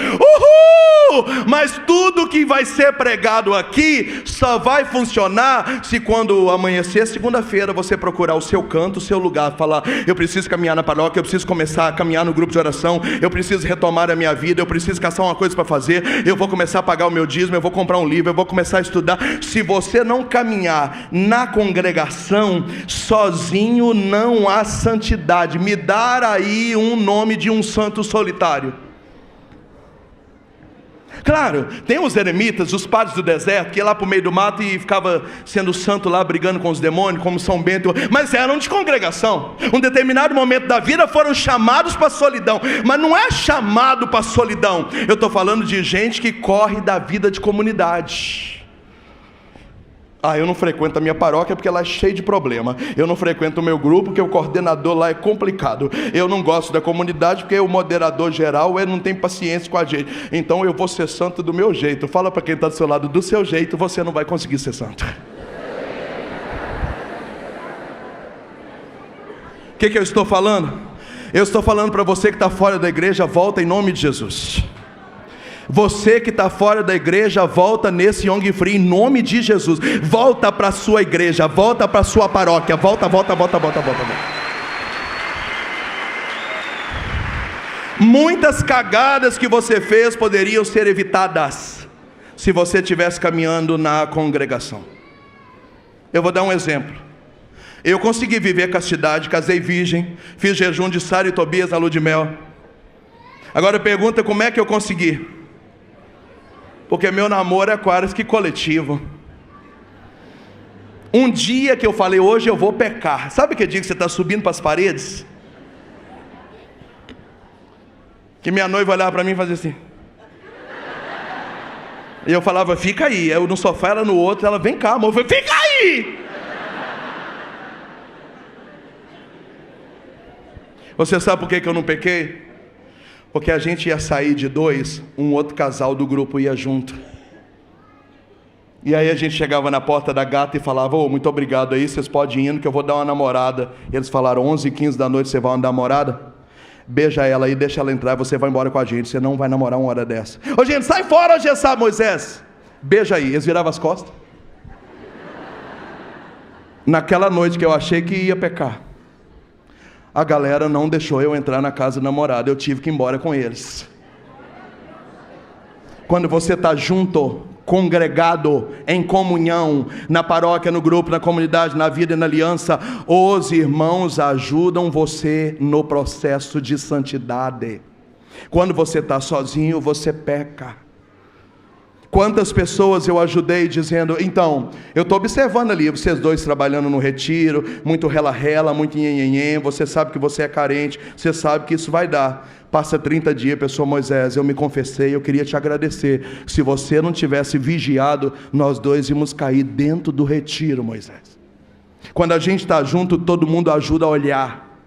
Speaker 2: mas tudo que vai ser pregado aqui só vai funcionar se quando amanhecer segunda-feira você procurar o seu canto, o seu lugar, falar, eu preciso caminhar na paróquia, eu preciso começar a caminhar no grupo de oração, eu preciso retomar a minha vida, eu preciso caçar uma coisa para fazer, eu vou começar a pagar o meu dízimo, eu vou comprar um livro, eu vou começar a estudar. Se você não caminhar na congregação, sozinho não há santidade. Me dar aí um nome de um santo solitário. Claro, tem os eremitas, os padres do deserto, que ia lá para o meio do mato e ficava sendo santo lá, brigando com os demônios, como São Bento, mas eram de congregação. Um determinado momento da vida foram chamados para a solidão, mas não é chamado para a solidão. Eu estou falando de gente que corre da vida de comunidade. Eu não frequento a minha paróquia porque ela é cheia de problema. Eu não frequento o meu grupo porque o coordenador lá é complicado. Eu não gosto da comunidade porque o moderador geral não tem paciência com a gente. Então eu vou ser santo do meu jeito. Fala para quem está do seu lado, do seu jeito você não vai conseguir ser santo. O que eu estou falando? Eu estou falando para você que está fora da igreja, volta em nome de Jesus. Você que está fora da igreja, volta nesse Yom Free em nome de Jesus. Volta para a sua igreja, volta para a sua paróquia, volta. Muitas cagadas que você fez poderiam ser evitadas se você estivesse caminhando na congregação. Eu vou dar um exemplo. Eu consegui viver castidade, casei virgem, fiz jejum de Sara e Tobias na lua de mel. Agora pergunta, como é que eu consegui? Porque meu namoro é quase que coletivo. Um dia que eu falei, hoje eu vou pecar. Sabe que dia que você está subindo para as paredes? Que minha noiva olhava para mim e fazia assim. E eu falava, fica aí. Eu no sofá, ela no outro, ela, vem cá, amor. Eu falei, fica aí! Você sabe por que eu não pequei? Porque a gente ia sair de dois, um outro casal do grupo ia junto. E aí a gente chegava na porta da gata e falava, muito obrigado aí, vocês podem ir indo que eu vou dar uma namorada. Eles falaram, 11h15 da noite você vai uma namorada? Beija ela aí, deixa ela entrar e você vai embora com a gente, você não vai namorar uma hora dessa. Gente, sai fora, hoje sabe, Moisés. Beija aí, eles viravam as costas. Naquela noite que eu achei que ia pecar, a galera não deixou eu entrar na casa do namorado, eu tive que ir embora com eles. Quando você está junto, congregado, em comunhão, na paróquia, no grupo, na comunidade, na vida e na aliança, os irmãos ajudam você no processo de santidade. Quando você está sozinho, você peca. Quantas pessoas eu ajudei dizendo, então, eu estou observando ali, vocês dois trabalhando no retiro, muito rela-rela, muito nhenhenhen, você sabe que você é carente, você sabe que isso vai dar. Passa 30 dias, pessoa, Moisés, eu me confessei, eu queria te agradecer. Se você não tivesse vigiado, nós dois íamos cair dentro do retiro, Moisés. Quando a gente está junto, todo mundo ajuda a olhar.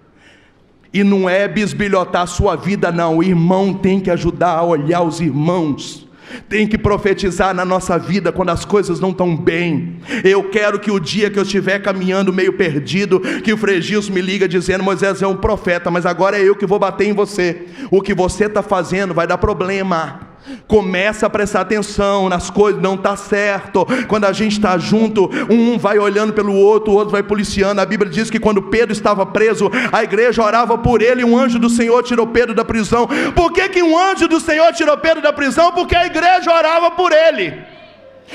Speaker 2: E não é bisbilhotar a sua vida, não. O irmão tem que ajudar a olhar os irmãos. Tem que profetizar na nossa vida quando as coisas não estão bem. Eu quero que o dia que eu estiver caminhando meio perdido, que o Frei Gilson me liga dizendo, Moisés é um profeta, mas agora é eu que vou bater em você. O que você está fazendo vai dar problema. Começa a prestar atenção nas coisas, não está certo. Quando a gente está junto, um vai olhando pelo outro, o outro vai policiando. A Bíblia diz que quando Pedro estava preso, a igreja orava por ele e um anjo do Senhor tirou Pedro da prisão. Por que um anjo do Senhor tirou Pedro da prisão? Porque a igreja orava por ele.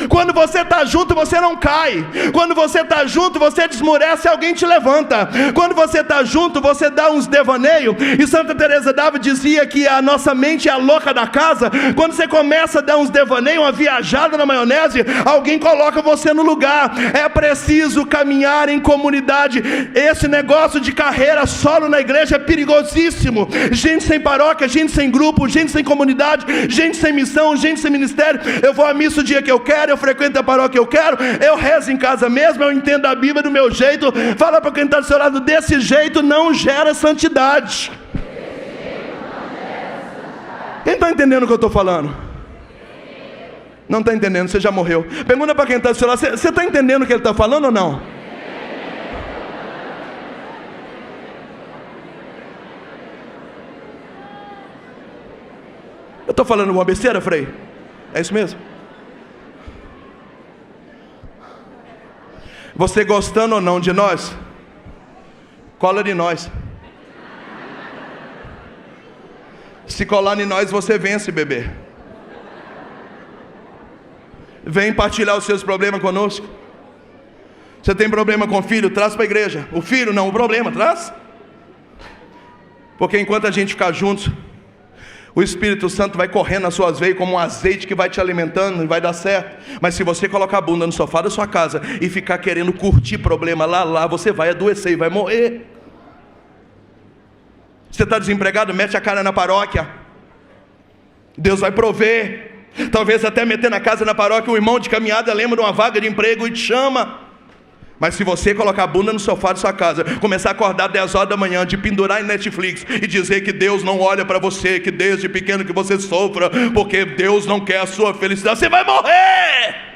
Speaker 2: Quando você está junto, você não cai. Quando você está junto, você desmorece e alguém te levanta. Quando você está junto, você dá uns devaneios. E Santa Teresa d'Ávila dizia que a nossa mente é a louca da casa. Quando você começa a dar uns devaneios, uma viajada na maionese, alguém coloca você no lugar. É preciso caminhar em comunidade. Esse negócio de carreira solo na igreja é perigosíssimo. Gente sem paróquia, gente sem grupo, gente sem comunidade, gente sem missão, gente sem ministério. Eu vou à missa o dia que eu quero, eu frequento a paróquia que eu quero, eu rezo em casa mesmo, eu entendo a Bíblia do meu jeito. Fala para quem está do seu lado, desse jeito não gera santidade. Quem está entendendo o que eu estou falando? Não está entendendo, você já morreu. Pergunta para quem está do seu lado, você está entendendo o que ele está falando ou não? Eu estou falando alguma besteira, Frei? É isso mesmo? Você gostando ou não de nós, cola em nós. Se colar em nós, você vence, bebê. Vem partilhar os seus problemas conosco. Você tem problema com o filho? Traz para a igreja. O filho não, o problema, traz. Porque enquanto a gente ficar juntos, o Espírito Santo vai correndo nas suas veias como um azeite que vai te alimentando e vai dar certo. Mas se você colocar a bunda no sofá da sua casa e ficar querendo curtir problema lá, você vai adoecer e vai morrer. Você está desempregado? Mete a cara na paróquia. Deus vai prover. Talvez até meter na casa, na paróquia, um irmão de caminhada lembra de uma vaga de emprego e te chama. Mas se você colocar a bunda no sofá de sua casa, começar a acordar 10 horas da manhã, de pendurar em Netflix e dizer que Deus não olha para você, que desde pequeno que você sofra, porque Deus não quer a sua felicidade, você vai morrer!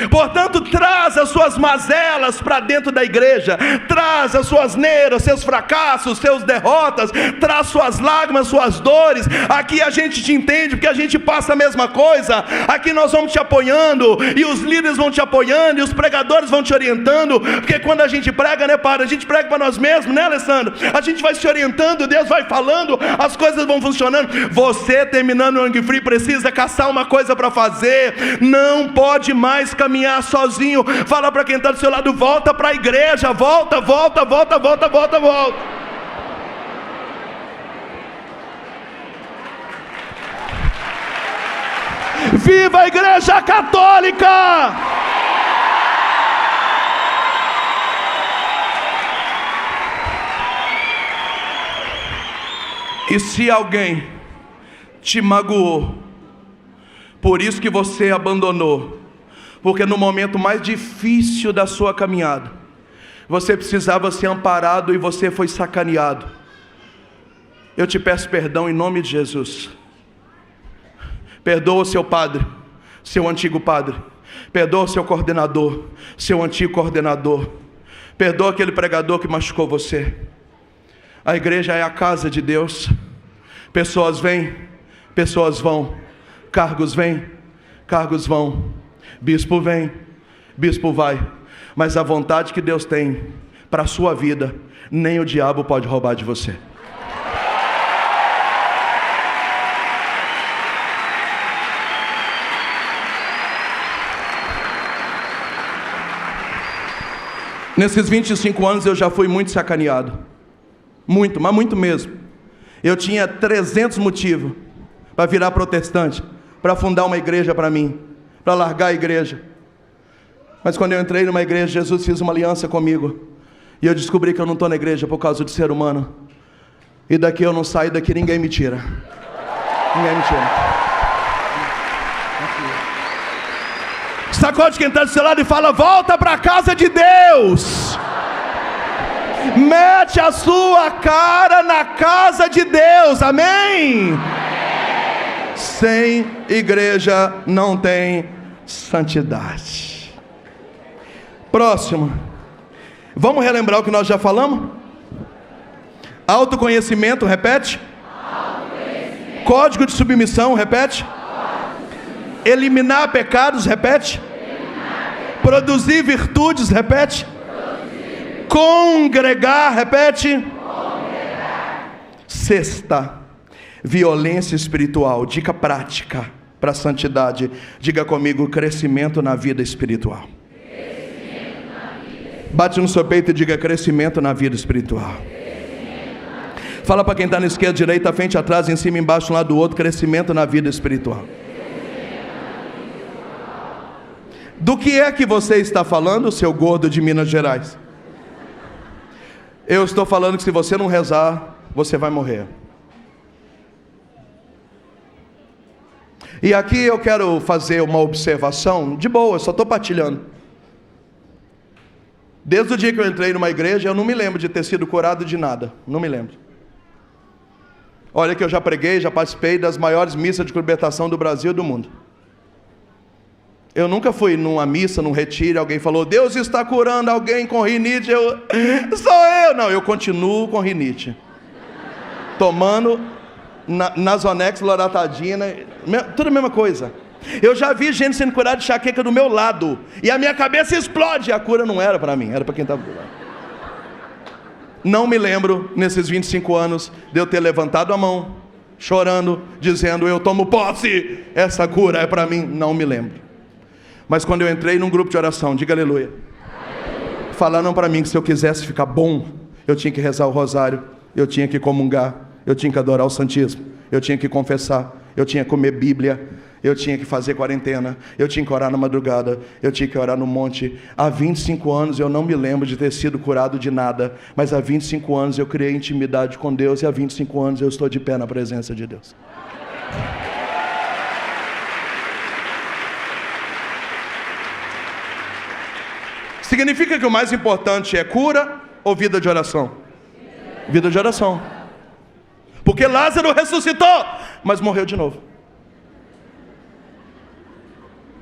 Speaker 2: Portanto, traz as suas mazelas para dentro da igreja, traz as suas neiras, seus fracassos, seus derrotas, traz suas lágrimas, suas dores. Aqui a gente te entende, porque a gente passa a mesma coisa. Aqui nós vamos te apoiando, e os líderes vão te apoiando, e os pregadores vão te orientando, porque quando a gente prega, né, Padre? A gente prega para nós mesmos, né, Alessandro? A gente vai se orientando, Deus vai falando, as coisas vão funcionando. Você, terminando o Hang Free, precisa caçar uma coisa para fazer, não pode mais caminhar sozinho. Fala para quem está do seu lado: volta para a igreja, volta. Viva a Igreja Católica! E se alguém te magoou, por isso que você abandonou, porque no momento mais difícil da sua caminhada, você precisava ser amparado e você foi sacaneado, eu te peço perdão em nome de Jesus. Perdoa o seu padre, seu antigo padre. Perdoa o seu coordenador, seu antigo coordenador. Perdoa aquele pregador que machucou você. A igreja é a casa de Deus. Pessoas vêm, pessoas vão. Cargos vêm, cargos vão. Bispo vem, bispo vai. Mas a vontade que Deus tem para a sua vida, nem o diabo pode roubar de você. Nesses 25 anos eu já fui muito sacaneado. Muito, mas muito mesmo. Eu tinha 300 motivos para virar protestante, para fundar uma igreja para mim, para largar a igreja. Mas quando eu entrei numa igreja, Jesus fez uma aliança comigo. E eu descobri que eu não estou na igreja por causa de ser humano. E daqui eu não saio, daqui ninguém me tira. Ninguém me tira. Sacode quem está do seu lado e fala: volta para a casa de Deus. Mete a sua cara na casa de Deus, amém? Sem igreja não tem santidade. Próximo. Vamos relembrar o que nós já falamos? Autoconhecimento, repete. Autoconhecimento. Código de submissão, repete. Eliminar pecados, repete. Produzir virtudes, repete. Congregar, repete. Sexta, violência espiritual. Dica prática para a santidade. Diga comigo: crescimento na vida espiritual. Bate no seu peito e diga: crescimento na vida espiritual. Fala para quem está na esquerda, direita, frente, atrás, em cima, embaixo, um lado do outro: crescimento na vida espiritual. Do que é que você está falando, seu gordo de Minas Gerais? Eu estou falando que se você não rezar, você vai morrer. E aqui eu quero fazer uma observação, de boa, só estou partilhando. Desde o dia que eu entrei numa igreja, eu não me lembro de ter sido curado de nada, não me lembro. Olha que eu já preguei, já participei das maiores missas de libertação do Brasil e do mundo. Eu nunca fui numa missa, num retiro, alguém falou: Deus está curando alguém com rinite. Sou eu. Não, eu continuo com rinite. Tomando Nasonex, loratadina, tudo a mesma coisa. Eu já vi gente sendo curada de enxaqueca do meu lado, e a minha cabeça explode. A cura não era para mim, era para quem estava do lado. Não me lembro, nesses 25 anos, de eu ter levantado a mão, chorando, dizendo: eu tomo posse, essa cura é para mim. Não me lembro. Mas quando eu entrei num grupo de oração, diga aleluia, falaram para mim que se eu quisesse ficar bom, eu tinha que rezar o rosário, eu tinha que comungar, eu tinha que adorar o santíssimo, eu tinha que confessar, eu tinha que comer Bíblia, eu tinha que fazer quarentena, eu tinha que orar na madrugada, eu tinha que orar no monte. Há 25 anos eu não me lembro de ter sido curado de nada, mas há 25 anos eu criei intimidade com Deus, e há 25 anos eu estou de pé na presença de Deus. Significa que o mais importante é cura ou vida de oração? Vida de oração. Porque Lázaro ressuscitou, mas morreu de novo.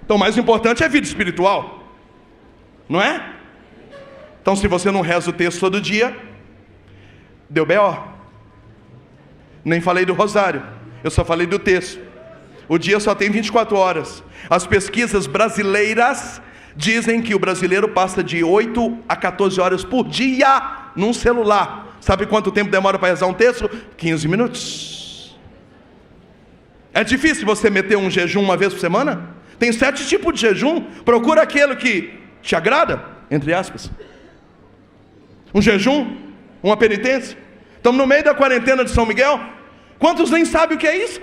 Speaker 2: Então o mais importante é vida espiritual, não é? Então se você não reza o texto todo dia, deu B.O. Nem falei do rosário, eu só falei do texto. O dia só tem 24 horas. As pesquisas brasileiras dizem que o brasileiro passa de 8 a 14 horas por dia num celular. Sabe quanto tempo demora para rezar um texto? 15 minutos. É difícil você meter um jejum uma vez por semana? Tem 7 tipos de jejum. Procura aquele que te agrada, entre aspas. Um jejum, uma penitência. Estamos no meio da quarentena de São Miguel. Quantos nem sabem o que é isso?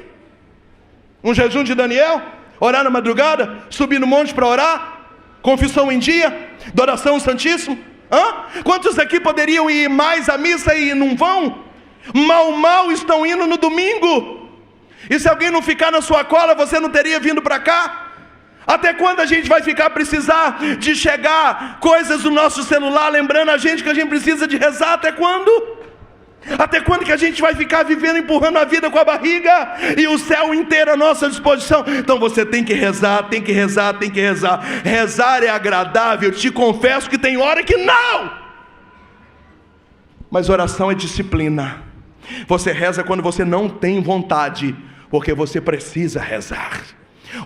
Speaker 2: Um jejum de Daniel, orar na madrugada, subir no monte para orar, confissão em dia, adoração ao Santíssimo. Quantos aqui poderiam ir mais à missa e não vão? Mal estão indo no domingo. E se alguém não ficar na sua cola, você não teria vindo para cá? Até quando a gente vai precisar de chegar coisas no nosso celular, lembrando a gente que a gente precisa de rezar? Até quando? Até quando que a gente vai ficar vivendo, empurrando a vida com a barriga, e o céu inteiro à nossa disposição? Então você tem que rezar, tem que rezar, tem que rezar. Rezar é agradável, te confesso que tem hora que não. Mas oração é disciplina. Você reza quando você não tem vontade, porque você precisa rezar.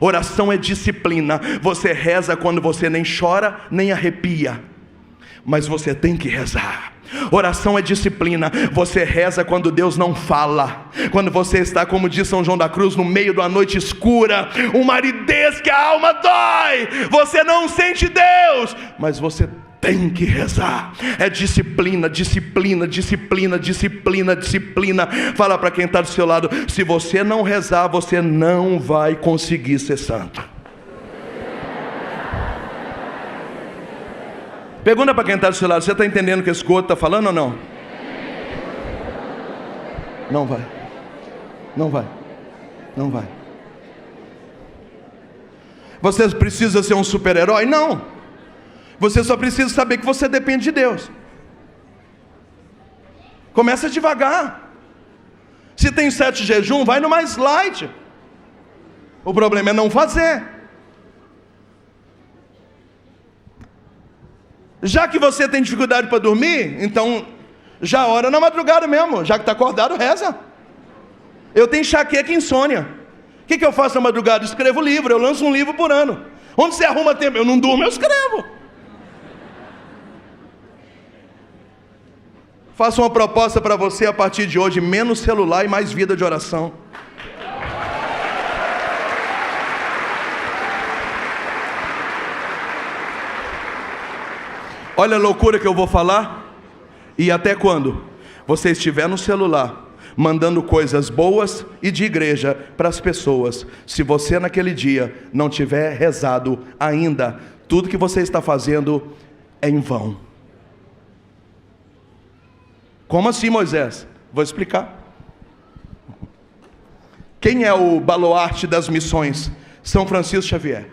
Speaker 2: Oração é disciplina. Você reza quando você nem chora, nem arrepia, mas você tem que rezar. Oração é disciplina. Você reza quando Deus não fala, quando você está, como diz São João da Cruz, no meio da noite escura, uma aridez que a alma dói, você não sente Deus, mas você tem que rezar. É disciplina, disciplina, disciplina, disciplina, disciplina. Fala para quem está do seu lado: se você não rezar, você não vai conseguir ser santo. Pergunta para quem está do seu lado: você está entendendo o que esse outro está falando ou não? Não vai. Não vai. Não vai. Você precisa ser um super-herói? Não. Você só precisa saber que você depende de Deus. Começa devagar. Se tem 7 jejum, vai no mais light. O problema é não fazer. Já que você tem dificuldade para dormir, então já ora na madrugada mesmo. Já que está acordado, reza. Eu tenho enxaqueca e insônia. O que eu faço na madrugada? Escrevo livro. Eu lanço um livro por ano. Onde você arruma tempo? Eu não durmo, eu escrevo. Faço uma proposta para você a partir de hoje: menos celular e mais vida de oração. Olha a loucura que eu vou falar. E até quando você estiver no celular mandando coisas boas e de igreja para as pessoas, se você naquele dia não tiver rezado ainda, tudo que você está fazendo é em vão. Como assim, Moisés? Vou explicar. Quem é o baluarte das missões? São Francisco Xavier.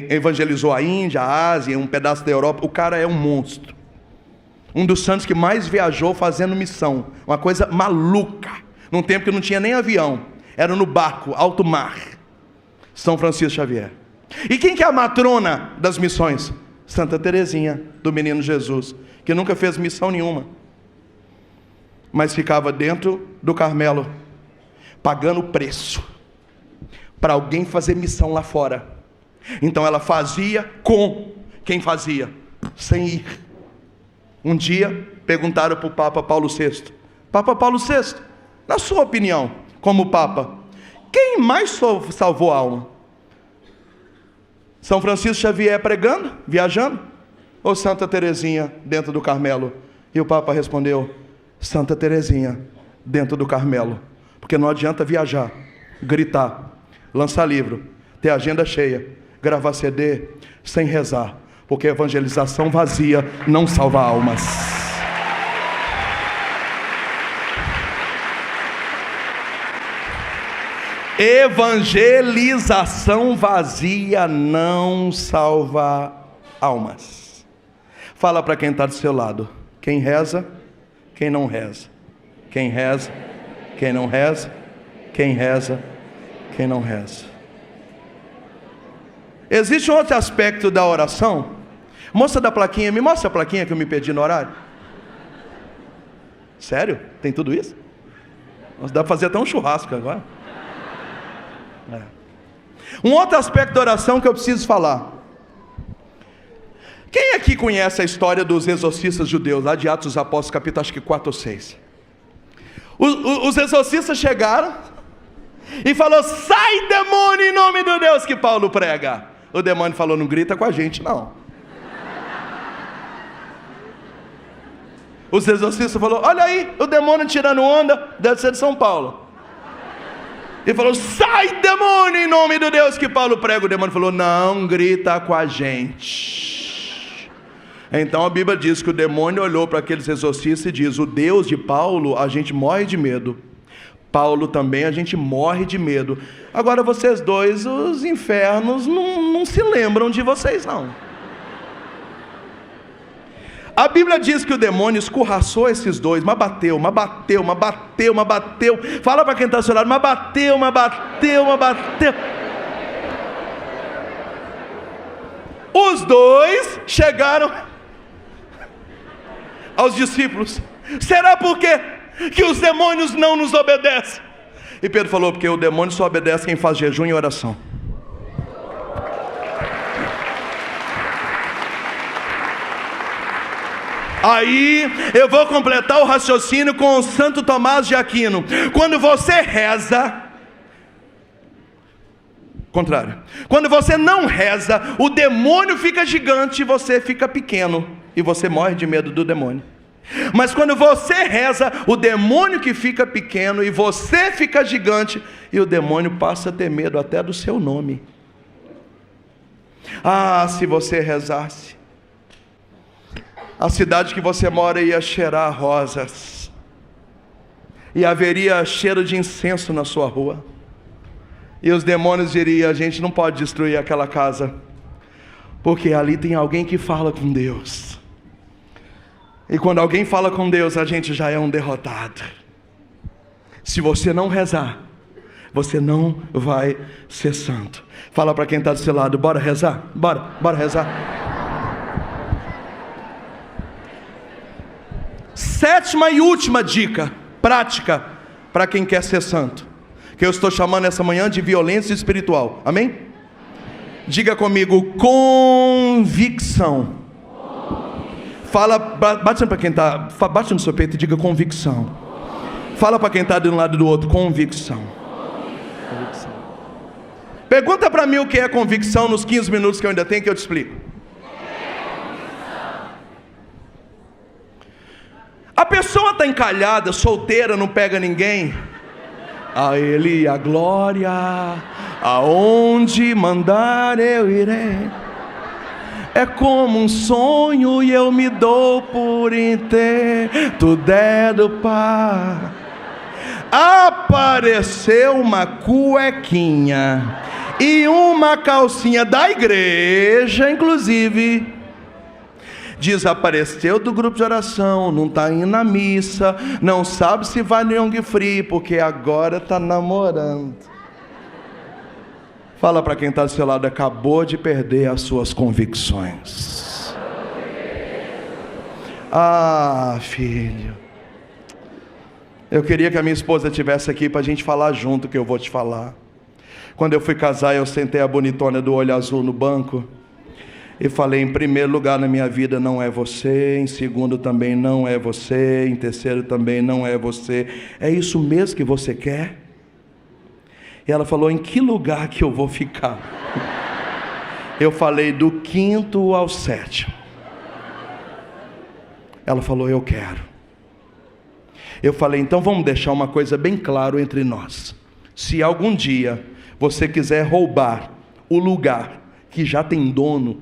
Speaker 2: Evangelizou a Índia, a Ásia, um pedaço da Europa. O cara é um monstro. Um dos santos que mais viajou fazendo missão. Uma coisa maluca. Num tempo que não tinha nem avião. Era no barco, alto mar. São Francisco Xavier. E quem que é a matrona das missões? Santa Teresinha, do Menino Jesus, que nunca fez missão nenhuma, mas ficava dentro do Carmelo, pagando o preço para alguém fazer missão lá fora. Então ela fazia com quem fazia, sem ir. Um dia perguntaram para o Papa Paulo VI: Papa Paulo VI, na sua opinião, como Papa, quem mais salvou a alma? São Francisco Xavier pregando, viajando, ou Santa Teresinha dentro do Carmelo? E o Papa respondeu: Santa Teresinha dentro do Carmelo. Porque não adianta viajar, gritar, lançar livro, ter agenda cheia, gravar CD, sem rezar, porque evangelização vazia não salva almas. Evangelização vazia não salva almas. Fala para quem está do seu lado. Quem reza, quem não reza. Quem reza, quem não reza. Quem reza, quem não reza. Existe um outro aspecto da oração. Moça da plaquinha, me mostra a plaquinha que eu me perdi no horário. Sério? Tem tudo isso? Dá para fazer até um churrasco agora. Um outro aspecto da oração que eu preciso falar. Quem aqui conhece a história dos exorcistas judeus, lá de Atos dos Apóstolos, capítulo acho que 4 ou 6? Os exorcistas chegaram e falou: sai demônio em nome do Deus que Paulo prega. O demônio falou: não grita com a gente não. Os exorcistas falaram: olha aí, o demônio tirando onda, deve ser de São Paulo. Ele falou: sai demônio em nome do Deus que Paulo prega. O demônio falou: não grita com a gente. Então a Bíblia diz que o demônio olhou para aqueles exorcistas e diz: o Deus de Paulo, a gente morre de medo. Paulo também, a gente morre de medo. Agora vocês dois, os infernos, não se lembram de vocês não. A Bíblia diz que o demônio escorraçou esses dois, mas bateu. Fala para quem está ao seu lado: mas bateu. Os dois chegaram aos discípulos: será por quê que os demônios não nos obedecem? E Pedro falou: porque o demônio só obedece quem faz jejum e oração. Aí eu vou completar o raciocínio com o Santo Tomás de Aquino. Quando você reza, contrário, quando você não reza, o demônio fica gigante e você fica pequeno, e você morre de medo do demônio. Mas quando você reza, o demônio que fica pequeno e você fica gigante, e o demônio passa a ter medo até do seu nome. Ah, se você rezasse, a cidade que você mora ia cheirar rosas, e haveria cheiro de incenso na sua rua, e os demônios diriam: a gente não pode destruir aquela casa, porque ali tem alguém que fala com Deus, e quando alguém fala com Deus, a gente já é um derrotado. Se você não rezar, você não vai ser santo. Fala para quem está do seu lado: bora rezar? Bora rezar. Sétima e última dica prática para quem quer ser santo, que eu estou chamando essa manhã de violência espiritual. Amém? Diga comigo: convicção. Fala, bate para quem está, bate no seu peito e diga: convicção. Fala para quem está de um lado e do outro: convicção. Pergunta para mim o que é convicção nos 15 minutos que eu ainda tenho, que eu te explico. A pessoa está encalhada, solteira, não pega ninguém. A Ele a glória, aonde mandar eu irei. É como um sonho e eu me dou por inteiro. Tudo é do Pai. Apareceu uma cuequinha e uma calcinha da igreja, inclusive. Desapareceu do grupo de oração, não está indo na missa, não sabe se vai no Young Free, porque agora está namorando. Fala para quem está do seu lado: acabou de perder as suas convicções. Ah, filho, eu queria que a minha esposa estivesse aqui para a gente falar junto o que eu vou te falar. Quando eu fui casar, eu sentei a bonitona do olho azul no banco e falei: em primeiro lugar na minha vida não é você, em segundo também não é você, em terceiro também não é você. É isso mesmo que você quer? E ela falou: em que lugar que eu vou ficar? Eu falei: do 5º ao 7º. Ela falou: eu quero. Eu falei: então vamos deixar uma coisa bem clara entre nós. Se algum dia você quiser roubar o lugar que já tem dono,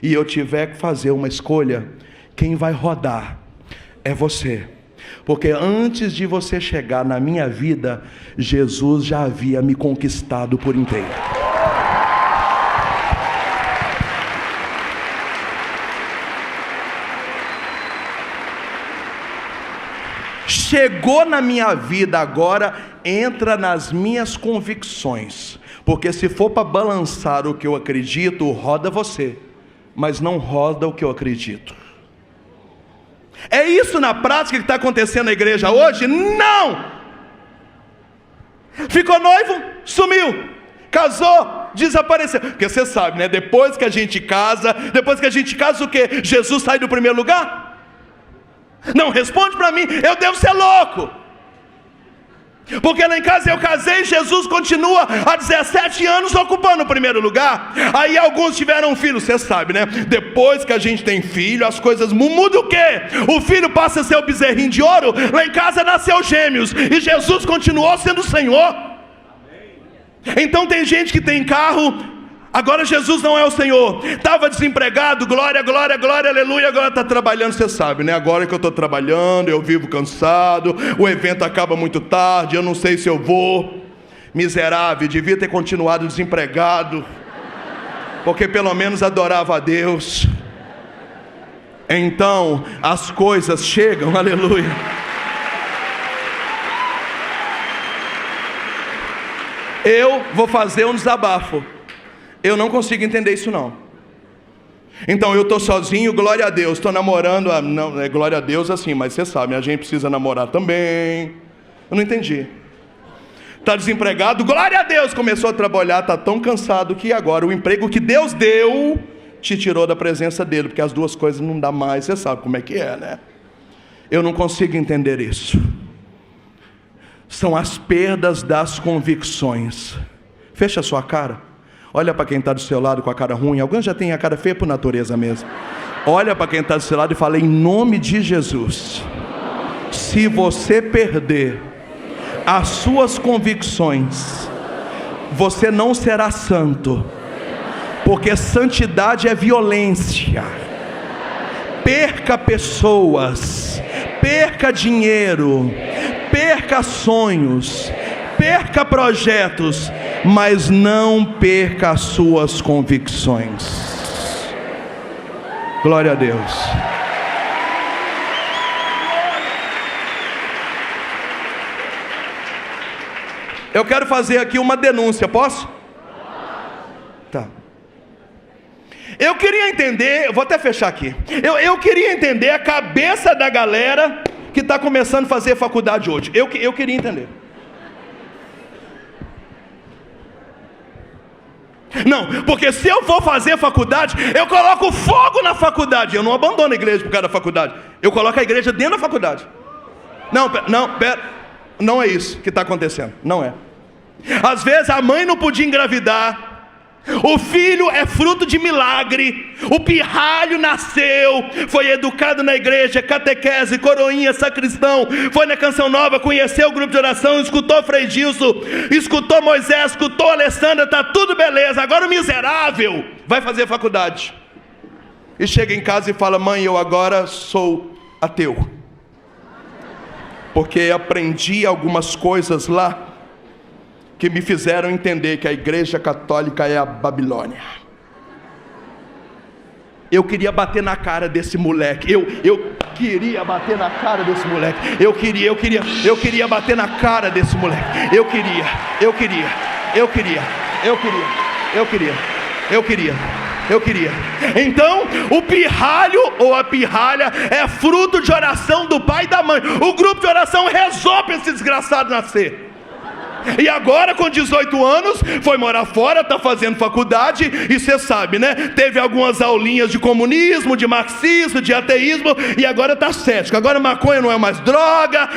Speaker 2: e eu tiver que fazer uma escolha, quem vai rodar é você. Porque antes de você chegar na minha vida, Jesus já havia me conquistado por inteiro. chegou na minha vida agora, entra nas minhas convicções. Porque se for para balançar o que eu acredito, roda você, mas não roda o que eu acredito. É isso na prática que está acontecendo na igreja hoje? Não! Ficou noivo, sumiu. Casou, desapareceu. Porque você sabe, né? Depois que a gente casa o quê? Jesus sai do primeiro lugar? Não, responde para mim, eu devo ser louco. Porque lá em casa eu casei e Jesus continua há 17 anos ocupando o primeiro lugar. Aí alguns tiveram um filho, você sabe, né? Depois que a gente tem filho, as coisas mudam o quê? O filho passa a ser o bezerrinho de ouro. Lá em casa nasceu gêmeos e Jesus continuou sendo o Senhor. Então tem gente que tem carro, agora Jesus não é o Senhor. Estava desempregado, glória, glória, glória, aleluia. Agora está trabalhando, você sabe, né? Agora que eu estou trabalhando, eu vivo cansado, o evento acaba muito tarde, eu não sei se eu vou. Miserável, devia ter continuado desempregado, porque pelo menos adorava a Deus. Então as coisas chegam, aleluia. Eu vou fazer um desabafo. Eu não consigo entender isso não. Então eu estou sozinho, glória a Deus. Estou namorando, não, é glória a Deus assim, mas você sabe, a gente precisa namorar também. Eu não entendi. Está desempregado, glória a Deus. Começou a trabalhar, está tão cansado que agora o emprego que Deus deu te tirou da presença dele, porque as duas coisas não dá mais. Você sabe como é que é, né? Eu não consigo entender isso. São as perdas das convicções. Fecha a sua cara. Olha para quem está do seu lado com a cara ruim. Alguns já têm a cara feia por natureza mesmo. Olha para quem está do seu lado e fala: em nome de Jesus, se você perder as suas convicções, você não será santo. Porque santidade é violência. Perca pessoas, perca dinheiro, perca sonhos, perca projetos, mas não perca as suas convicções. Glória a Deus. Eu quero fazer aqui uma denúncia, posso? Tá. Eu queria entender, eu vou até fechar aqui. Eu queria entender a cabeça da galera que está começando a fazer faculdade hoje. Eu queria entender. Não, porque se eu for fazer faculdade, eu coloco fogo na faculdade. Eu não abandono a igreja por causa da faculdade. Eu coloco a igreja dentro da faculdade. Não é isso que está acontecendo. Não é. Às vezes a mãe não podia engravidar. O filho é fruto de milagre. O pirralho nasceu, foi educado na igreja, catequese, coroinha, sacristão, foi na Canção Nova, conheceu o grupo de oração, escutou Frei Gilson, escutou Moisés, escutou Alessandra, tá tudo beleza. Agora o miserável vai fazer faculdade e chega em casa e fala: mãe, eu agora sou ateu, porque aprendi algumas coisas lá que me fizeram entender que a igreja católica é a Babilônia. Eu queria bater na cara desse moleque. Eu queria bater na cara desse moleque. Eu queria bater na cara desse moleque. Eu queria. Então, o pirralho ou a pirralha é fruto de oração do pai e da mãe. O grupo de oração rezou para esse desgraçado nascer. E agora com 18 anos foi morar fora, está fazendo faculdade. E você sabe, né? Teve algumas aulinhas de comunismo, de marxismo, de ateísmo. E agora está cético. Agora maconha não é mais droga,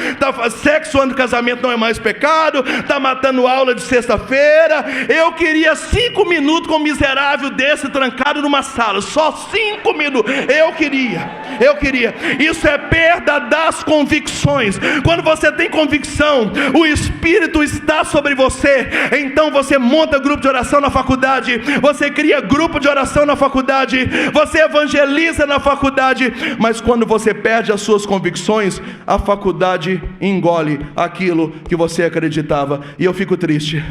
Speaker 2: sexo antes do casamento não é mais pecado, está matando aula de sexta-feira. Eu queria 5 minutos com um miserável desse trancado numa sala. Só 5 minutos. Eu queria. Isso é perda das convicções. Quando você tem convicção, o Espírito está sobre você, então você monta grupo de oração na faculdade, você cria grupo de oração na faculdade, você evangeliza na faculdade. Mas quando você perde as suas convicções, a faculdade engole aquilo que você acreditava. E eu fico triste.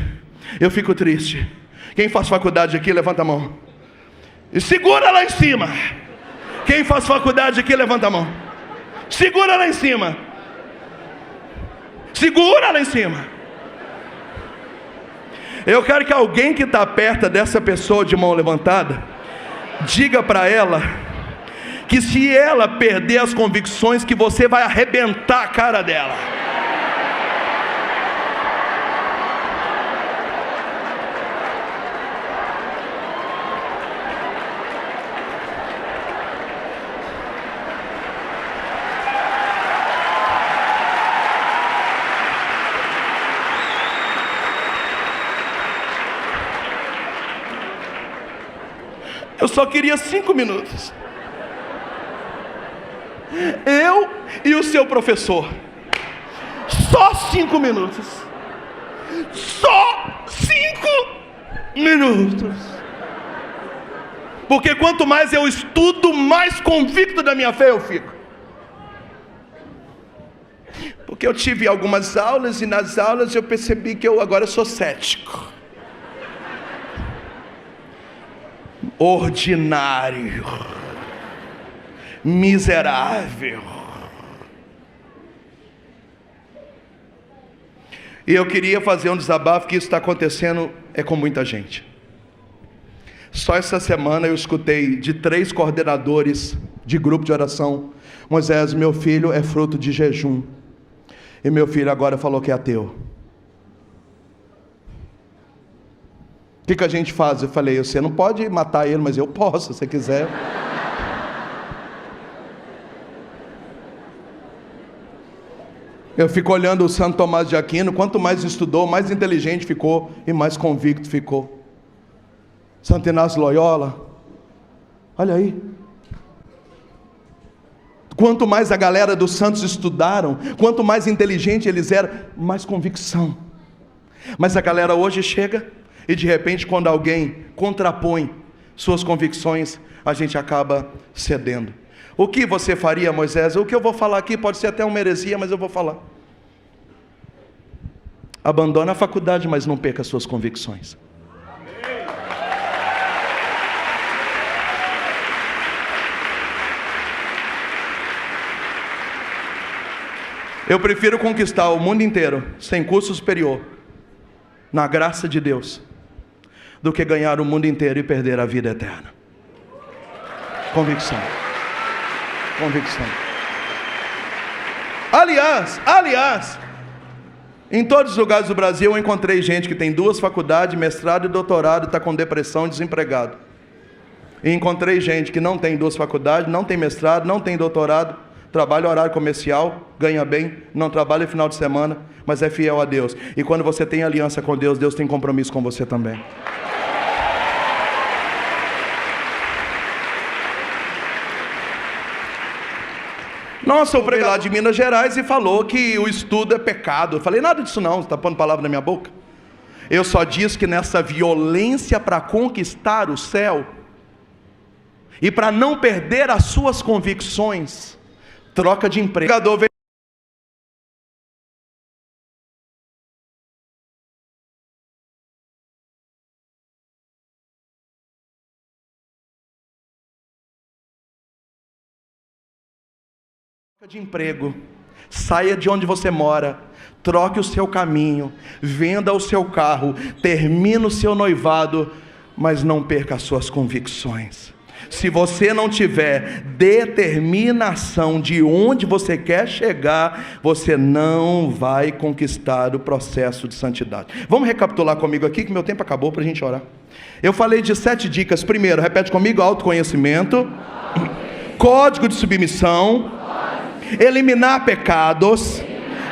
Speaker 2: Quem faz faculdade aqui, levanta a mão e segura lá em cima. Quem faz faculdade aqui, levanta a mão, segura lá em cima. Segura lá em cima. Eu quero que alguém que está perto dessa pessoa de mão levantada, diga para ela que se ela perder as convicções, que você vai arrebentar a cara dela. Eu só queria 5 minutos. Eu e o seu professor. Só 5 minutos. Só 5 minutos. Porque quanto mais eu estudo, mais convicto da minha fé eu fico. Porque eu tive algumas aulas e nas aulas eu percebi que eu agora sou cético. Ordinário, miserável. E eu queria fazer um desabafo, que isso está acontecendo com muita gente. Só essa semana eu escutei de 3 coordenadores de grupo de oração: Moisés, meu filho é fruto de jejum, e meu filho agora falou que é ateu. O que a gente faz? Eu falei: você não pode matar ele, mas eu posso, se você quiser. Eu fico olhando o Santo Tomás de Aquino. Quanto mais estudou, mais inteligente ficou e mais convicto ficou. Santo Inácio Loyola, olha aí. Quanto mais a galera dos santos estudaram, quanto mais inteligente eles eram, mais convicção. Mas a galera hoje chega e de repente, quando alguém contrapõe suas convicções, a gente acaba cedendo. O que você faria, Moisés? O que eu vou falar aqui pode ser até uma heresia, mas eu vou falar. Abandona a faculdade, mas não perca suas convicções. Eu prefiro conquistar o mundo inteiro sem curso superior, na graça de Deus, do que ganhar o mundo inteiro e perder a vida eterna. Convicção. Convicção. Aliás, em todos os lugares do Brasil eu encontrei gente que tem 2 faculdades, mestrado e doutorado, está com depressão e desempregado. E encontrei gente que não tem 2 faculdades, não tem mestrado, não tem doutorado, trabalha horário comercial, ganha bem, não trabalha final de semana, mas é fiel a Deus. E quando você tem aliança com Deus, Deus tem compromisso com você também. Nossa, o pregador lá de Minas Gerais e falou que o estudo é pecado. Eu falei: nada disso não, você está pondo palavra na minha boca. Eu só disse que nessa violência para conquistar o céu, e para não perder as suas convicções, troca de emprego. O pregador veio de emprego, saia de onde você mora, troque o seu caminho, venda o seu carro, termine o seu noivado, mas não perca as suas convicções. Se você não tiver determinação de onde você quer chegar, você não vai conquistar o processo de santidade. Vamos recapitular comigo aqui, que meu tempo acabou, para a gente orar. Eu falei de 7 dicas. Primeiro, repete comigo: autoconhecimento, código de submissão, eliminar pecados,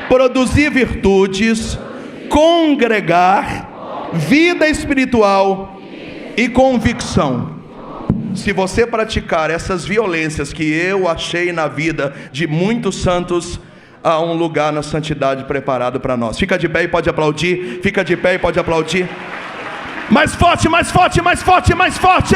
Speaker 2: produzir virtudes, congregar, vida espiritual e convicção. Se você praticar essas violências que eu achei na vida de muitos santos, há um lugar na santidade preparado para nós. Fica de pé e pode aplaudir. Fica de pé e pode aplaudir. Mais forte, mais forte, mais forte, mais forte!